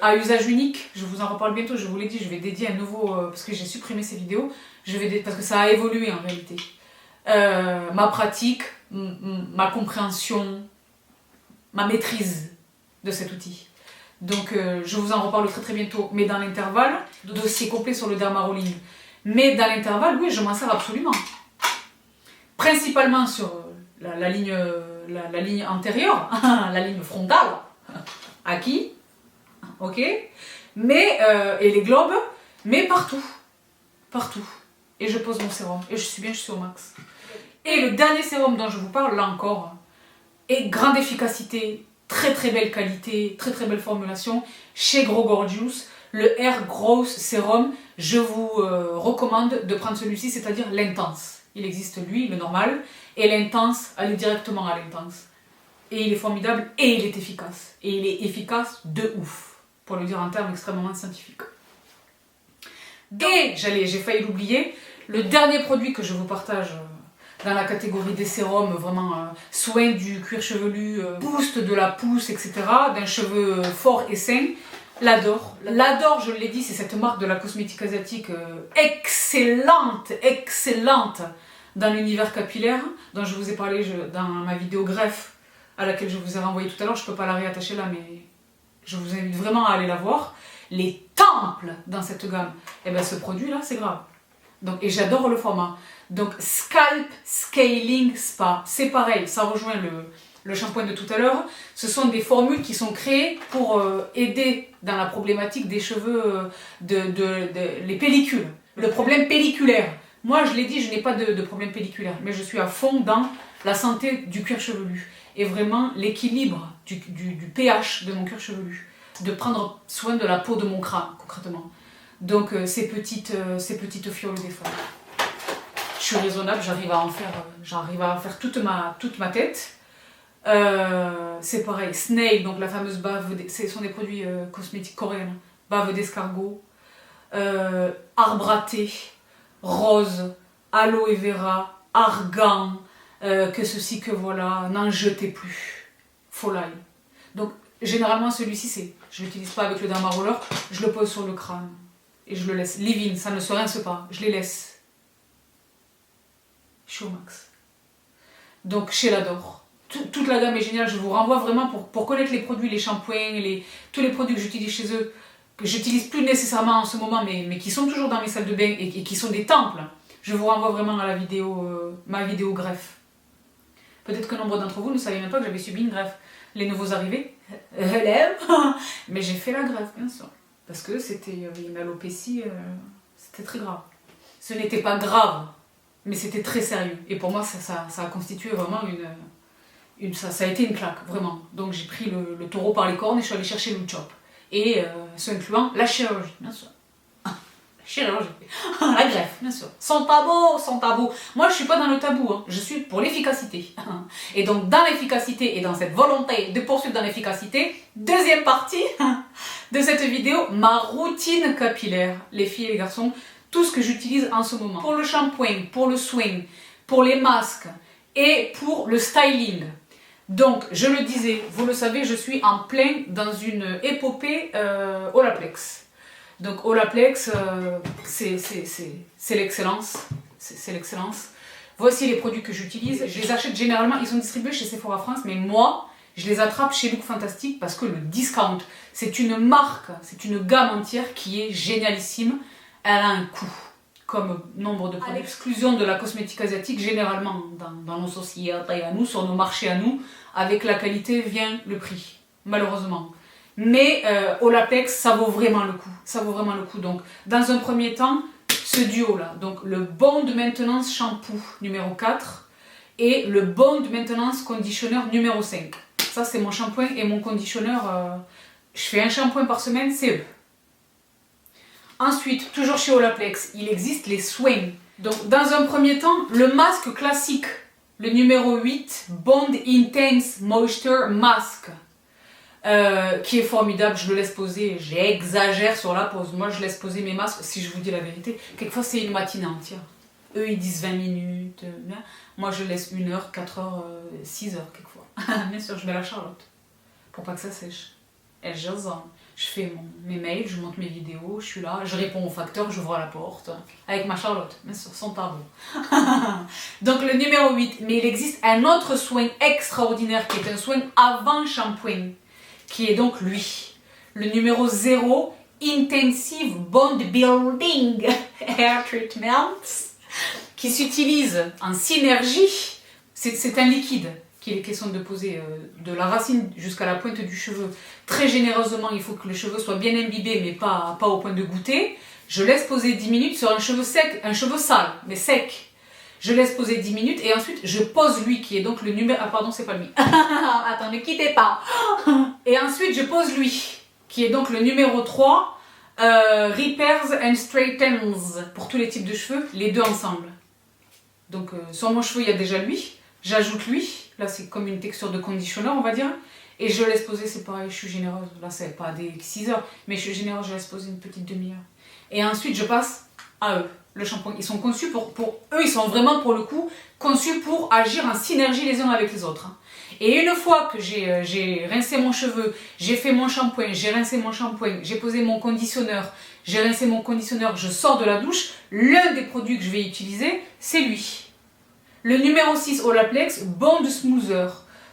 À usage unique, je vous en reparle bientôt, je vous l'ai dit, je vais dédier un nouveau, parce que j'ai supprimé ces vidéos, parce que ça a évolué en réalité. Ma pratique, ma compréhension, ma maîtrise de cet outil. Donc je vous en reparle très bientôt, mais dans l'intervalle, dossier complet sur le Dermarolling. Mais dans l'intervalle, oui, je m'en sers absolument. Principalement sur la ligne antérieure, la ligne frontale, acquis, ok, mais, et les globes, mais partout, partout. Et je pose mon sérum, et je suis au max. Et le dernier sérum dont je vous parle, là encore, est grande efficacité, très belle qualité, très belle formulation, chez Grow Gorgeous, le Hair Growth Serum. Je vous recommande de prendre celui-ci, c'est-à-dire l'intense. Il existe lui, le normal, et l'intense, allez directement à l'intense. Et il est formidable, et il est efficace. Et il est efficace de ouf, pour le dire en termes extrêmement scientifiques. Et j'ai failli l'oublier, le dernier produit que je vous partage dans la catégorie des sérums, vraiment soin du cuir chevelu, boost de la pousse, etc., d'un cheveu fort et sain, l'Adore. L'Adore, je l'ai dit, c'est cette marque de la cosmétique asiatique excellente dans l'univers capillaire, dont je vous ai parlé dans ma vidéo greffe, à laquelle je vous ai renvoyé tout à l'heure. Je ne peux pas la réattacher là, mais je vous invite vraiment à aller la voir. Les temples dans cette gamme, et bien ce produit-là, c'est grave. Donc, et j'adore le format. Donc, Scalp Scaling Spa, c'est pareil, ça rejoint le shampoing de tout à l'heure. Ce sont des formules qui sont créées pour aider dans la problématique des cheveux, les pellicules, le problème pelliculaire. Moi, je l'ai dit, je n'ai pas de problème pelliculaire, mais je suis à fond dans la santé du cuir chevelu et vraiment l'équilibre du pH de mon cuir chevelu, de prendre soin de la peau de mon crâne, concrètement. Donc, ces petites fioles des fois. Je suis raisonnable, j'arrive à en faire toute ma tête. C'est pareil, Snail, donc la fameuse bave, ce sont des produits cosmétiques coréens, bave d'escargot, arbre à thé, rose, aloe vera, argan, que ceci, que voilà, n'en jetez plus, folie. Donc généralement celui-ci, je l'utilise pas avec le Dermaroller, je le pose sur le crâne et je le laisse, leave-in, ça ne se rince pas, je les laisse. Je suis au max. Donc chez l'Adore. Toute la gamme est géniale, je vous renvoie vraiment pour connaître les produits, les shampoings, tous les produits que j'utilise chez eux, que j'utilise plus nécessairement en ce moment, mais qui sont toujours dans mes salles de bain et qui sont des temples. Je vous renvoie vraiment à la vidéo, ma vidéo greffe. Peut-être que nombre d'entre vous ne savaient même pas que j'avais subi une greffe. Les nouveaux arrivés, mais j'ai fait la greffe, bien sûr. Parce que c'était une alopécie, c'était très grave. Ce n'était pas grave, mais c'était très sérieux. Et pour moi, ça a constitué vraiment ça a été une claque, vraiment. Donc j'ai pris le taureau par les cornes et je suis allée chercher le chop. Et ce incluant la chirurgie, bien sûr. La chirurgie. La greffe, bien sûr. Sans tabou. Moi, je suis pas dans le tabou, hein. Je suis pour l'efficacité. Et donc, dans l'efficacité et dans cette volonté de poursuivre dans l'efficacité, deuxième partie de cette vidéo, ma routine capillaire. Les filles et les garçons, tout ce que j'utilise en ce moment. Pour le shampoing, pour le swing, pour les masques et pour le styling. Donc, je le disais, vous le savez, je suis en plein dans une épopée Olaplex. Donc, Olaplex, c'est l'excellence. C'est l'excellence. Voici les produits que j'utilise. Je les achète généralement, ils sont distribués chez Sephora France, mais moi, je les attrape chez Look Fantastic parce que le discount, c'est une marque, c'est une gamme entière qui est génialissime. Elle a un coût, comme nombre de produits. À l'exclusion de la cosmétique asiatique, généralement, dans nos sociétés à nous, sur nos marchés à nous, avec la qualité vient le prix, malheureusement. Mais Olaplex, ça vaut vraiment le coup. Ça vaut vraiment le coup. Donc, dans un premier temps, ce duo-là. Donc, le Bond Maintenance Shampoo numéro 4 et le Bond Maintenance Conditioner numéro 5. Ça, c'est mon shampoing et mon conditionneur. Je fais un shampoing par semaine, c'est eux. Ensuite, toujours chez Olaplex, il existe les soins. Donc, dans un premier temps, le masque classique, le numéro 8, Bond Intense Moisture Mask, qui est formidable. Je le laisse poser, j'exagère sur la pose. Moi, je laisse poser mes masques, si je vous dis la vérité. Quelquefois, c'est une matinée entière. Eux, ils disent 20 minutes. Moi, je laisse 1 heure, 4 heures, 6 heures, quelquefois. Bien sûr, je mets la Charlotte, pour pas que ça sèche. Et je fais mes mails, je monte mes vidéos, je suis là, je réponds au facteur, j'ouvre la porte, avec ma Charlotte, mais sur son tableau. Donc le numéro 8, mais il existe un autre soin extraordinaire qui est un soin avant shampoing, qui est donc lui, le numéro 0, Intensive Bond Building Hair Treatment, qui s'utilise en synergie, c'est un liquide qu'il est question de poser de la racine jusqu'à la pointe du cheveu. Très généreusement, il faut que le cheveu soit bien imbibé, mais pas au point de goûter. Je laisse poser 10 minutes sur un cheveu sec, un cheveu sale, mais sec. Je laisse poser 10 minutes et ensuite je pose lui, qui est donc le numéro... Ah pardon, c'est pas lui. Attends, ne quittez pas. Et ensuite je pose lui, qui est donc le numéro 3, Repairs and Straightens, pour tous les types de cheveux, les deux ensemble. Donc sur mon cheveu, il y a déjà lui. J'ajoute lui, là c'est comme une texture de conditionneur on va dire, et je laisse poser, c'est pareil, je suis généreuse, là c'est pas des 6 heures, mais je suis généreuse, je laisse poser une petite demi-heure. Et ensuite je passe à eux, le shampoing. Ils sont conçus pour eux, ils sont vraiment pour le coup conçus pour agir en synergie les uns avec les autres. Et une fois que j'ai rincé mon cheveu, j'ai fait mon shampoing, j'ai rincé mon shampoing, j'ai posé mon conditionneur, j'ai rincé mon conditionneur, je sors de la douche, l'un des produits que je vais utiliser, c'est lui. Le numéro 6, Olaplex, Bond Smoother.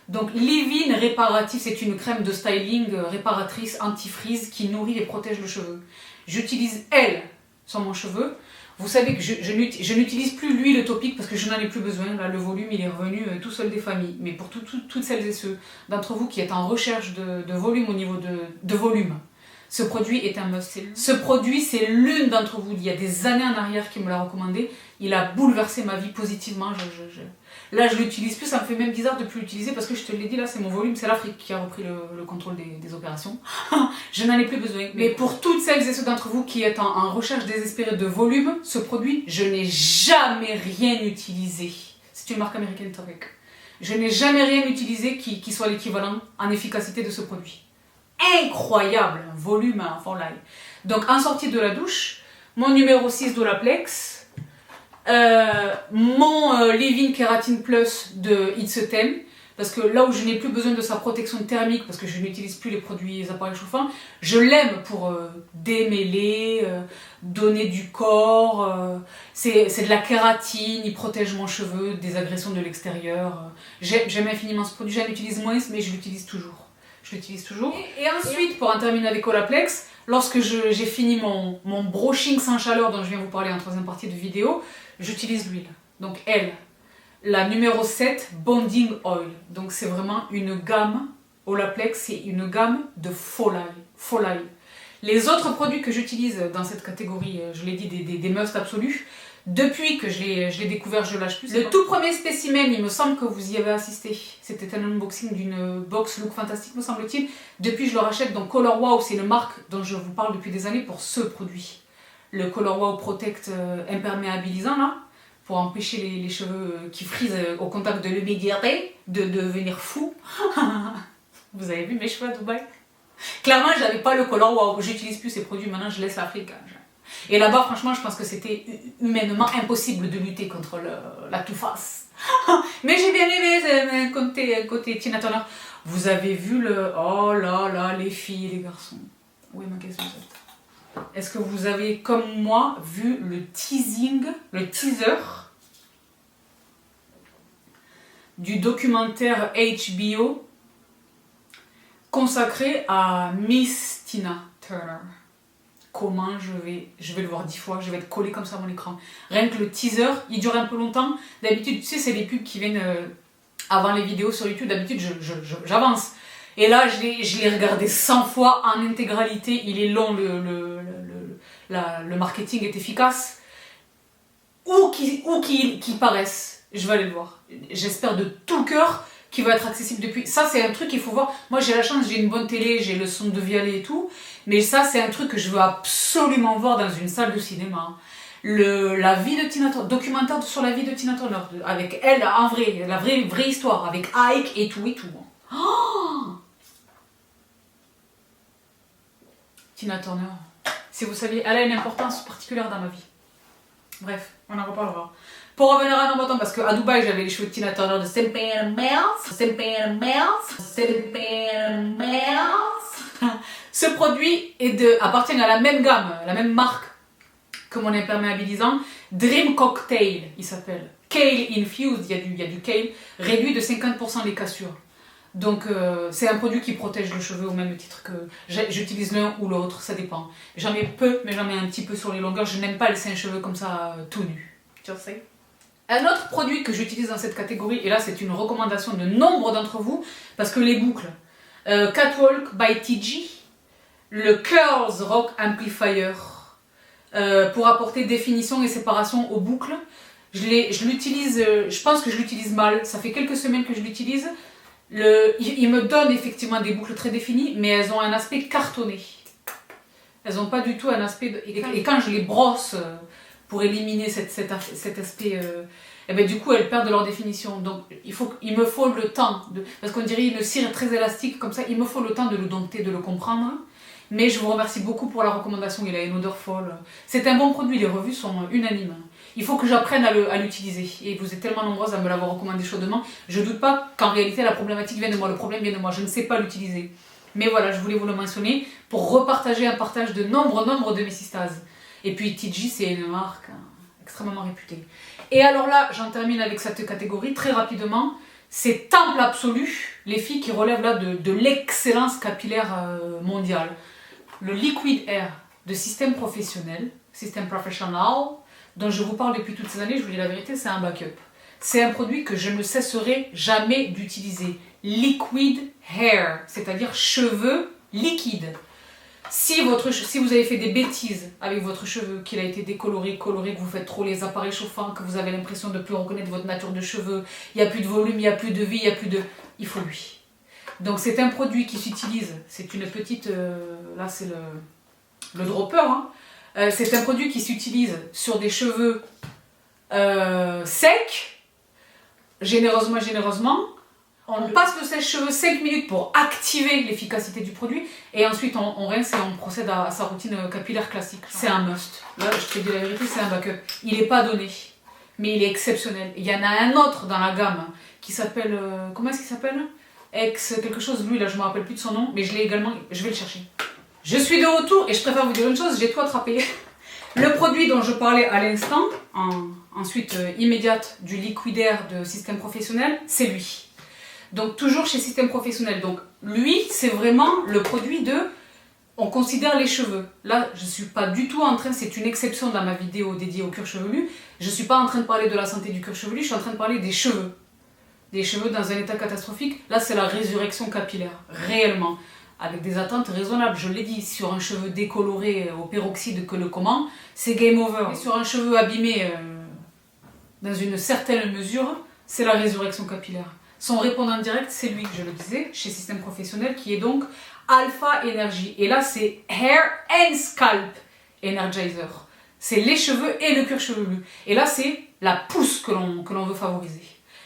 Donc, Leave-In réparatif, c'est une crème de styling réparatrice anti-frizz qui nourrit et protège le cheveu. J'utilise elle sur mon cheveu. Vous savez que je n'utilise plus l'huile topique parce que je n'en ai plus besoin. Là, le volume, il est revenu tout seul des familles. Mais pour toutes celles et ceux d'entre vous qui êtes en recherche de volume au niveau de volume, ce produit est un must. Ce produit, c'est l'une d'entre vous, il y a des années en arrière, qui me l'a recommandé. Il a bouleversé ma vie positivement. Là, je l'utilise plus, ça me fait même bizarre de plus l'utiliser parce que je te l'ai dit, là, c'est mon volume, c'est l'Afrique qui a repris le contrôle des opérations. Je n'en ai plus besoin. Mais pour toutes celles et ceux d'entre vous qui êtes en recherche désespérée de volume, ce produit, je n'ai jamais rien utilisé. C'est une marque américaine, Topic. Je n'ai jamais rien utilisé qui soit l'équivalent en efficacité de ce produit. Incroyable, volume à fond live. Donc en sortie de la douche, mon numéro 6 d'Olaplex, mon Leave-In Keratin Plus de It's a Theme, parce que là où je n'ai plus besoin de sa protection thermique, parce que je n'utilise plus les produits les appareils chauffants, je l'aime pour démêler, donner du corps, c'est de la kératine, il protège mon cheveu des agressions de l'extérieur. J'aime infiniment ce produit, j'en utilise moins, mais je l'utilise toujours. Et ensuite, pour en terminer avec Olaplex, lorsque j'ai fini mon brushing sans chaleur dont je viens vous parler en troisième partie de vidéo, j'utilise l'huile. Donc elle, la numéro 7, Bonding Oil. Donc c'est vraiment une gamme, Olaplex, c'est une gamme de folie. Les autres produits que j'utilise dans cette catégorie, je l'ai dit, des must absolus, depuis que je l'ai découvert, je lâche plus. Le tout premier spécimen, il me semble que vous y avez assisté. C'était un unboxing d'une box Look Fantastique, me semble-t-il. Depuis, je le rachète. Donc Color Wow, c'est une marque dont je vous parle depuis des années pour ce produit. Le Color Wow Protect imperméabilisant, là, pour empêcher les cheveux qui frisent au contact de l'humidité de devenir fous. Vous avez vu mes cheveux à Dubaï? Clairement, je n'avais pas le Color Wow. J'utilise plus ces produits. Maintenant, je laisse l'Afrique. Et là-bas, franchement, je pense que c'était humainement impossible de lutter contre la Too-Face. Mais j'ai bien aimé côté Tina Turner. Vous avez vu le... Oh là là, les filles et les garçons. Où est ma question? Est-ce que vous avez, comme moi, vu le teaser du documentaire HBO consacré à Miss Tina Turner? Comment je vais le voir 10 fois, je vais être collé comme ça à mon écran. Rien que le teaser, il dure un peu longtemps. D'habitude, tu sais, c'est les pubs qui viennent avant les vidéos sur YouTube. D'habitude, j'avance. Et là, je l'ai regardé 100 fois en intégralité. Il est long, le marketing est efficace. Ou qu'il paraisse, je vais aller le voir. J'espère de tout cœur qu'il va être accessible depuis. Ça, c'est un truc qu'il faut voir. Moi, j'ai la chance, j'ai une bonne télé, j'ai le son de Vialet et tout. Mais ça, c'est un truc que je veux absolument voir dans une salle de cinéma. La vie de Tina Turner, documentaire sur la vie de Tina Turner, avec elle en vrai, la vraie histoire, avec Ike et tout. Oh, Tina Turner, si vous saviez, elle a une importance particulière dans ma vie. Bref, on en reparlera. Pour revenir à nos montants, parce qu'à Dubaï, j'avais les cheveux de Tina Turner de Simple Mouth. Ce produit appartient à la même gamme, la même marque que mon imperméabilisant. Dream Cocktail, il s'appelle. Kale Infused, il y a du kale, réduit de 50% les cassures. Donc c'est un produit qui protège le cheveu au même titre que j'utilise l'un ou l'autre, ça dépend. J'en mets peu, mais j'en mets un petit peu sur les longueurs. Je n'aime pas laisser un cheveu comme ça tout nu. Tu sais. Un autre produit que j'utilise dans cette catégorie, et là c'est une recommandation de nombre d'entre vous, parce que les boucles, Catwalk by TG, le Curls Rock Amplifier, pour apporter définition et séparation aux boucles. Je l'utilise, je pense que je l'utilise mal, ça fait quelques semaines que je l'utilise. Il me donne effectivement des boucles très définies, mais elles ont un aspect cartonné. Elles n'ont pas du tout un aspect... Et quand je les brosse pour éliminer cet aspect... et ben du coup, elles perdent leur définition. Donc, il me faut le temps. Parce qu'on dirait le cire est très élastique, comme ça, il me faut le temps de le dompter, de le comprendre. Mais je vous remercie beaucoup pour la recommandation, il a une odeur folle. C'est un bon produit, les revues sont unanimes. Il faut que j'apprenne à l'utiliser. Et vous êtes tellement nombreuses à me l'avoir recommandé chaudement. Je ne doute pas qu'en réalité la problématique vient de moi, le problème vient de moi. Je ne sais pas l'utiliser. Mais voilà, je voulais vous le mentionner pour repartager un partage de nombre de mes systases. Et puis TG, c'est une marque extrêmement réputée. Et alors là, j'en termine avec cette catégorie très rapidement. C'est temple absolu, les filles qui relèvent là de l'excellence capillaire mondiale. Le Liquid Air de Système Professionnel, dont je vous parle depuis toutes ces années, je vous dis la vérité, c'est un backup. C'est un produit que je ne cesserai jamais d'utiliser. Liquid Hair, c'est-à-dire cheveux liquides. Si vous avez fait des bêtises avec votre cheveu, qu'il a été décoloré, coloré, que vous faites trop les appareils chauffants, que vous avez l'impression de ne plus reconnaître votre nature de cheveux, il n'y a plus de volume, il n'y a plus de vie, il faut lui. Donc c'est un produit qui s'utilise, c'est une petite... là c'est le dropper, hein. C'est un produit qui s'utilise sur des cheveux secs, généreusement. On passe le sèche-cheveux 5 minutes pour activer l'efficacité du produit et ensuite on rince et on procède à sa routine capillaire classique. C'est un must. Là, je te dis la vérité, c'est un backup. Il n'est pas donné, mais il est exceptionnel. Il y en a un autre dans la gamme qui s'appelle... comment est-ce qu'il s'appelle ? Quelque chose, lui là, je ne me rappelle plus de son nom, mais je l'ai également, je vais le chercher. Je suis de retour et je préfère vous dire une chose, j'ai tout attrapé. Le produit dont je parlais à l'instant, en suite immédiate du Liquid Air de Système Professionnel, c'est lui. Donc toujours chez Système Professionnel. Donc lui, c'est vraiment le produit de... On considère les cheveux. Là, je ne suis pas du tout en train, c'est une exception dans ma vidéo dédiée au cuir chevelu, je ne suis pas en train de parler de la santé du cuir chevelu, je suis en train de parler des cheveux. Des cheveux dans un état catastrophique. Là, c'est la résurrection capillaire, réellement. Avec des attentes raisonnables, je l'ai dit, sur un cheveu décoloré au peroxyde que le comment, c'est game over. Et sur un cheveu abîmé dans une certaine mesure, c'est la résurrection capillaire. Son répondant direct, c'est lui, je le disais, chez Système Professionnel, qui est donc Alpha Energy. Et là, c'est Hair and Scalp Energizer. C'est les cheveux et le cuir chevelu. Et là, c'est la pousse que l'on veut favoriser.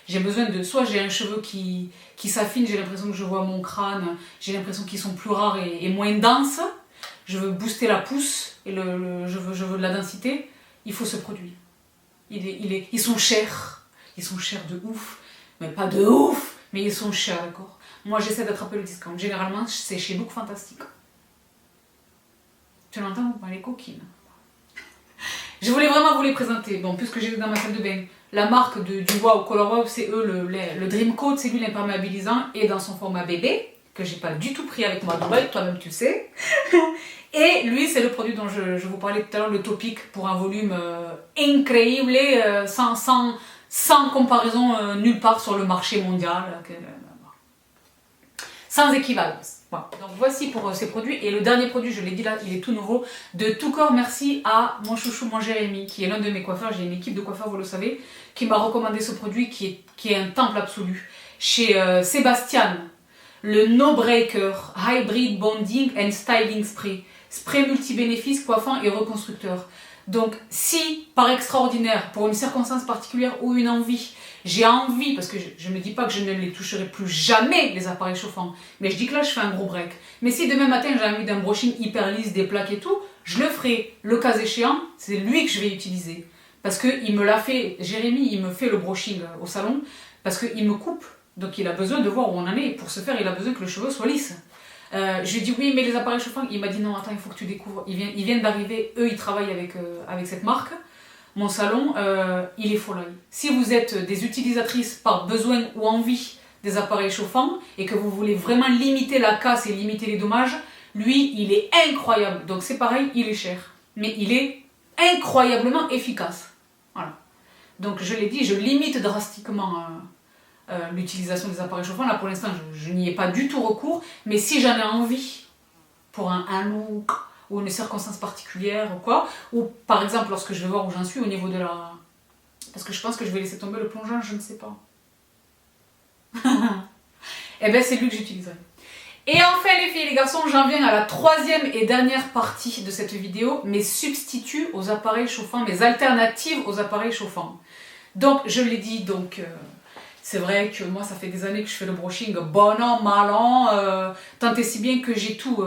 J'ai besoin de... Soit j'ai un cheveu qui s'affine, j'ai l'impression que je vois mon crâne, j'ai l'impression qu'ils sont plus rares et moins denses. Je veux booster la pousse et je veux de la densité. Il faut ce produit. Ils sont chers. Ils sont chers de ouf. Mais pas de ouf, mais ils sont chers, d'accord. Moi, j'essaie d'attraper le discount. Généralement, c'est chez Look Fantastic. Tu l'entends ou pas, les coquines? Je voulais vraiment vous les présenter. Bon, puisque j'étais dans ma salle de bain, la marque du Wow Color Wow, c'est eux, le Dream Coat, c'est lui l'imperméabilisant, et dans son format bébé, que j'ai pas du tout pris avec moi à Dubaï, toi-même tu sais. Et lui, c'est le produit dont je vous parlais tout à l'heure, le Topic, pour un volume incroyable, sans comparaison nulle part sur le marché mondial. sans équivalence. Voilà. Donc voici pour ces produits. Et le dernier produit, je l'ai dit là, il est tout nouveau. De tout cœur, merci à mon chouchou, mon Jérémy, qui est l'un de mes coiffeurs. J'ai une équipe de coiffeurs, vous le savez, qui m'a recommandé ce produit qui est un temple absolu. Chez Sébastien, le No Breaker Hybrid Bonding and Styling Spray. Spray multibénéfice, coiffant et reconstructeur. Donc si, par extraordinaire, pour une circonstance particulière ou une envie, j'ai envie, parce que je ne me dis pas que je ne les toucherai plus jamais, les appareils chauffants, mais je dis que là je fais un gros break. Mais si demain matin j'ai envie d'un brushing hyper lisse, des plaques et tout, je le ferai. Le cas échéant, c'est lui que je vais utiliser. Parce qu'il me l'a fait, Jérémy, il me fait le brushing au salon, parce qu'il me coupe. Donc il a besoin de voir où on en est, et pour ce faire, il a besoin que le cheveu soit lisse. Je lui ai dit oui, mais les appareils chauffants, il m'a dit non, attends, il faut que tu découvres. Ils viennent d'arriver, eux, ils travaillent avec cette marque. Mon salon, il est folie. Si vous êtes des utilisatrices par besoin ou envie des appareils chauffants et que vous voulez vraiment limiter la casse et limiter les dommages, lui, il est incroyable. Donc c'est pareil, il est cher. Mais il est incroyablement efficace. Voilà. Donc je l'ai dit, je limite drastiquement l'utilisation des appareils chauffants. Là pour l'instant, je n'y ai pas du tout recours. Mais si j'en ai envie pour un look ou une circonstance particulière ou quoi, ou par exemple lorsque je vais voir où j'en suis au niveau de la... Parce que je pense que je vais laisser tomber le plongeon, je ne sais pas. Et bien c'est lui que j'utiliserai. Et enfin les filles et les garçons, j'en viens à la troisième et dernière partie de cette vidéo, mes substituts aux appareils chauffants, mes alternatives aux appareils chauffants. Donc je l'ai dit, donc... c'est vrai que moi, ça fait des années que je fais le brushing bon an, mal an, tant et si bien que j'ai tout.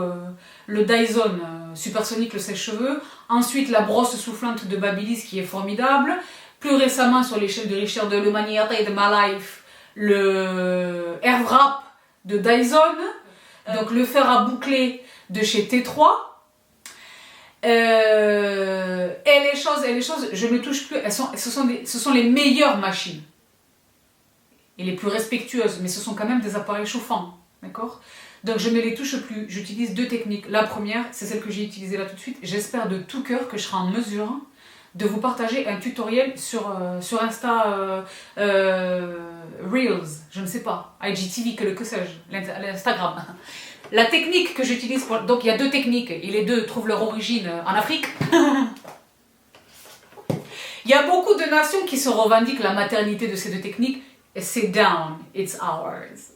Le Dyson Supersonic, le sèche-cheveux. Ensuite, la brosse soufflante de Babyliss qui est formidable. Plus récemment, sur l'échelle de Richard de l'humanité de ma life, le Air Wrap de Dyson. Donc le fer à boucler de chez T3. Et les choses, je ne touche plus. Ce sont les meilleures machines. Et les plus respectueuses, mais ce sont quand même des appareils chauffants, d'accord? Donc je ne les touche plus, j'utilise deux techniques. La première, c'est celle que j'ai utilisée là tout de suite. J'espère de tout cœur que je serai en mesure de vous partager un tutoriel sur Insta Reels, je ne sais pas, IGTV, que sais-je, l'Instagram. La technique que j'utilise, donc il y a deux techniques, et les deux trouvent leur origine en Afrique. Il y a beaucoup de nations qui se revendiquent la maternité de ces deux techniques. Sit down, it's ours.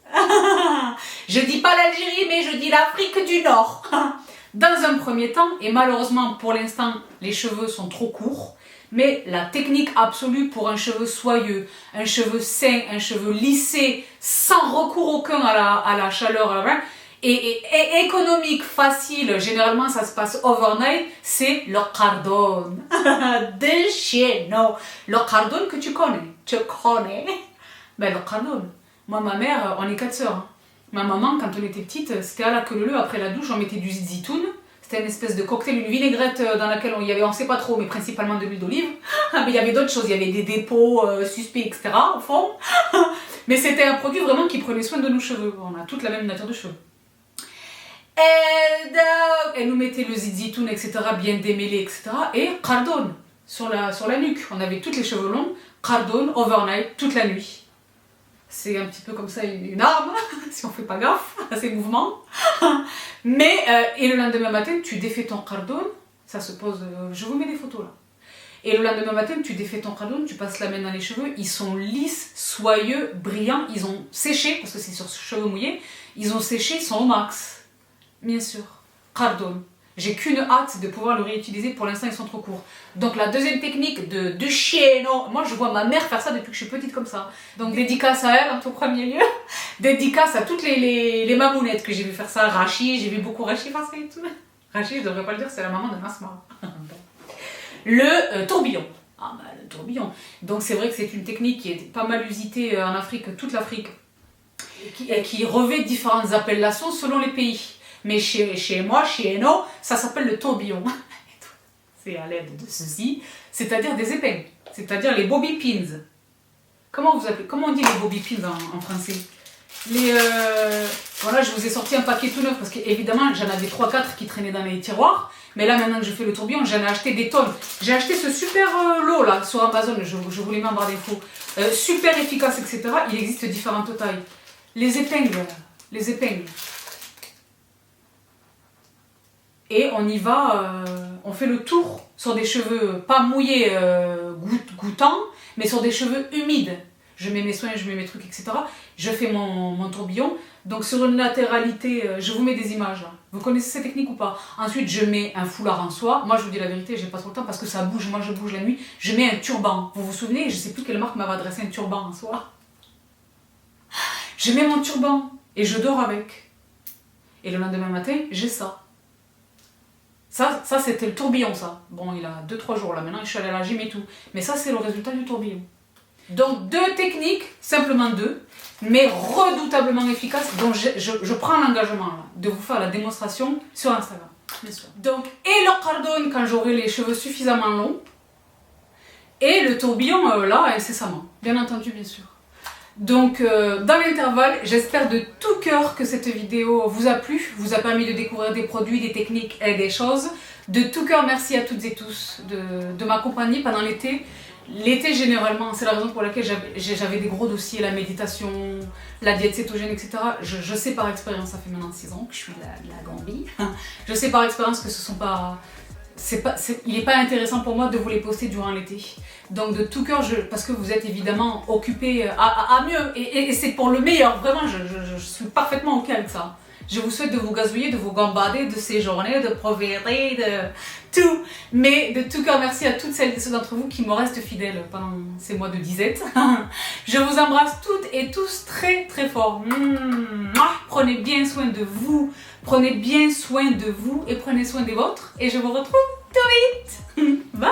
Je dis pas l'Algérie, mais je dis l'Afrique du Nord. Dans un premier temps, et malheureusement pour l'instant, les cheveux sont trop courts, mais la technique absolue pour un cheveu soyeux, un cheveu sain, un cheveu lissé, sans recours aucun à la chaleur, et économique, facile, généralement ça se passe overnight, c'est le cardone. De chez nous. Le cardone que tu connais. Ben, le cardone. Moi, ma mère, on est 4 sœurs. Hein. Ma maman, quand on était petite, c'était à la queue leu après la douche, on mettait du zitoun. C'était une espèce de cocktail, une vinaigrette dans laquelle il y avait, on ne sait pas trop, mais principalement de l'huile d'olive. Mais il y avait d'autres choses, il y avait des dépôts suspects, etc. au fond. Mais c'était un produit vraiment qui prenait soin de nos cheveux. On a toute la même nature de cheveux. Et donc, elle nous mettait le zitoun, etc., bien démêlé, etc. Et cardone sur la nuque. On avait tous les cheveux longs, cardone, overnight, toute la nuit. C'est un petit peu comme ça une arme, si on fait pas gaffe à ces mouvements. Mais, et le lendemain matin, tu défais ton cardone, ça se pose, je vous mets des photos là. Et le lendemain matin, tu défais ton cardone, tu passes la main dans les cheveux, ils sont lisses, soyeux, brillants, ils ont séché, parce que c'est sur cheveux mouillés, ils ont séché, ils sont au max. Bien sûr, cardone. J'ai qu'une hâte de pouvoir le réutiliser, pour l'instant ils sont trop courts. Donc la deuxième technique de chien, moi je vois ma mère faire ça depuis que je suis petite comme ça. Donc dédicace à elle en tout premier lieu, dédicace à toutes les mamounettes que j'ai vu faire ça, Rachi, j'ai vu beaucoup Rachi faire ça et tout. Rachi, je devrais pas le dire, c'est la maman de Masma. Le tourbillon. Ah bah le tourbillon. Donc c'est vrai que c'est une technique qui est pas mal usitée en Afrique, toute l'Afrique, et qui revêt différentes appellations selon les pays. Mais chez moi, chez nous, ça s'appelle le tourbillon. C'est à l'aide de ceci, c'est-à-dire des épingles, c'est-à-dire les bobby pins. Comment on dit les bobby pins en français? Voilà, je vous ai sorti un paquet tout neuf parce qu'évidemment, j'en avais 3-4 qui traînaient dans les tiroirs. Mais là, maintenant que je fais le tourbillon, j'en ai acheté des tonnes. J'ai acheté ce super lot là sur Amazon, je vous les mets en barre d'infos. Super efficace, etc. Il existe différentes tailles. Les épingles, les épingles. Et on y va, on fait le tour sur des cheveux pas mouillés, goûtants, mais sur des cheveux humides. Je mets mes soins, je mets mes trucs, etc. Je fais mon tourbillon. Donc sur une latéralité, je vous mets des images là. Vous connaissez cette technique ou pas? Ensuite, je mets un foulard en soie. Moi, je vous dis la vérité, j'ai pas trop le temps parce que ça bouge. Moi, je bouge la nuit. Je mets un turban. Vous vous souvenez? Je sais plus quelle marque m'avait adressé un turban en soie. Je mets mon turban et je dors avec. Et le lendemain matin, j'ai ça. Ça c'était le tourbillon, ça. Bon, il a 2-3 jours là. Maintenant, je suis allée à la gym et tout. Mais ça, c'est le résultat du tourbillon. Donc, 2 techniques, simplement 2, mais redoutablement efficaces, dont je prends l'engagement là, de vous faire la démonstration sur Instagram. Bien sûr. Donc, et le cardone quand j'aurai les cheveux suffisamment longs, et le tourbillon là, incessamment. Bien entendu, bien sûr. Donc, dans l'intervalle, j'espère de tout cœur que cette vidéo vous a plu, vous a permis de découvrir des produits, des techniques et des choses. De tout cœur, merci à toutes et tous de m'accompagner pendant l'été. L'été, généralement, c'est la raison pour laquelle j'avais des gros dossiers, la méditation, la diète cétogène, etc. Je sais par expérience, ça fait maintenant 6 ans que je suis de la Gambie. Je sais par expérience que ce sont pas... il n'est pas intéressant pour moi de vous les poster durant l'été. Donc de tout cœur, parce que vous êtes évidemment occupés à mieux. Et c'est pour le meilleur, vraiment, je suis parfaitement ok avec ça. Je vous souhaite de vous gazouiller, de vous gambader, de séjourner, de profiter, de tout. Mais de tout cœur, merci à toutes celles et ceux d'entre vous qui me restent fidèles pendant ces mois de disette. Je vous embrasse toutes et tous très très fort. Prenez bien soin de vous, prenez bien soin de vous et prenez soin des vôtres. Et je vous retrouve tout vite. Bye.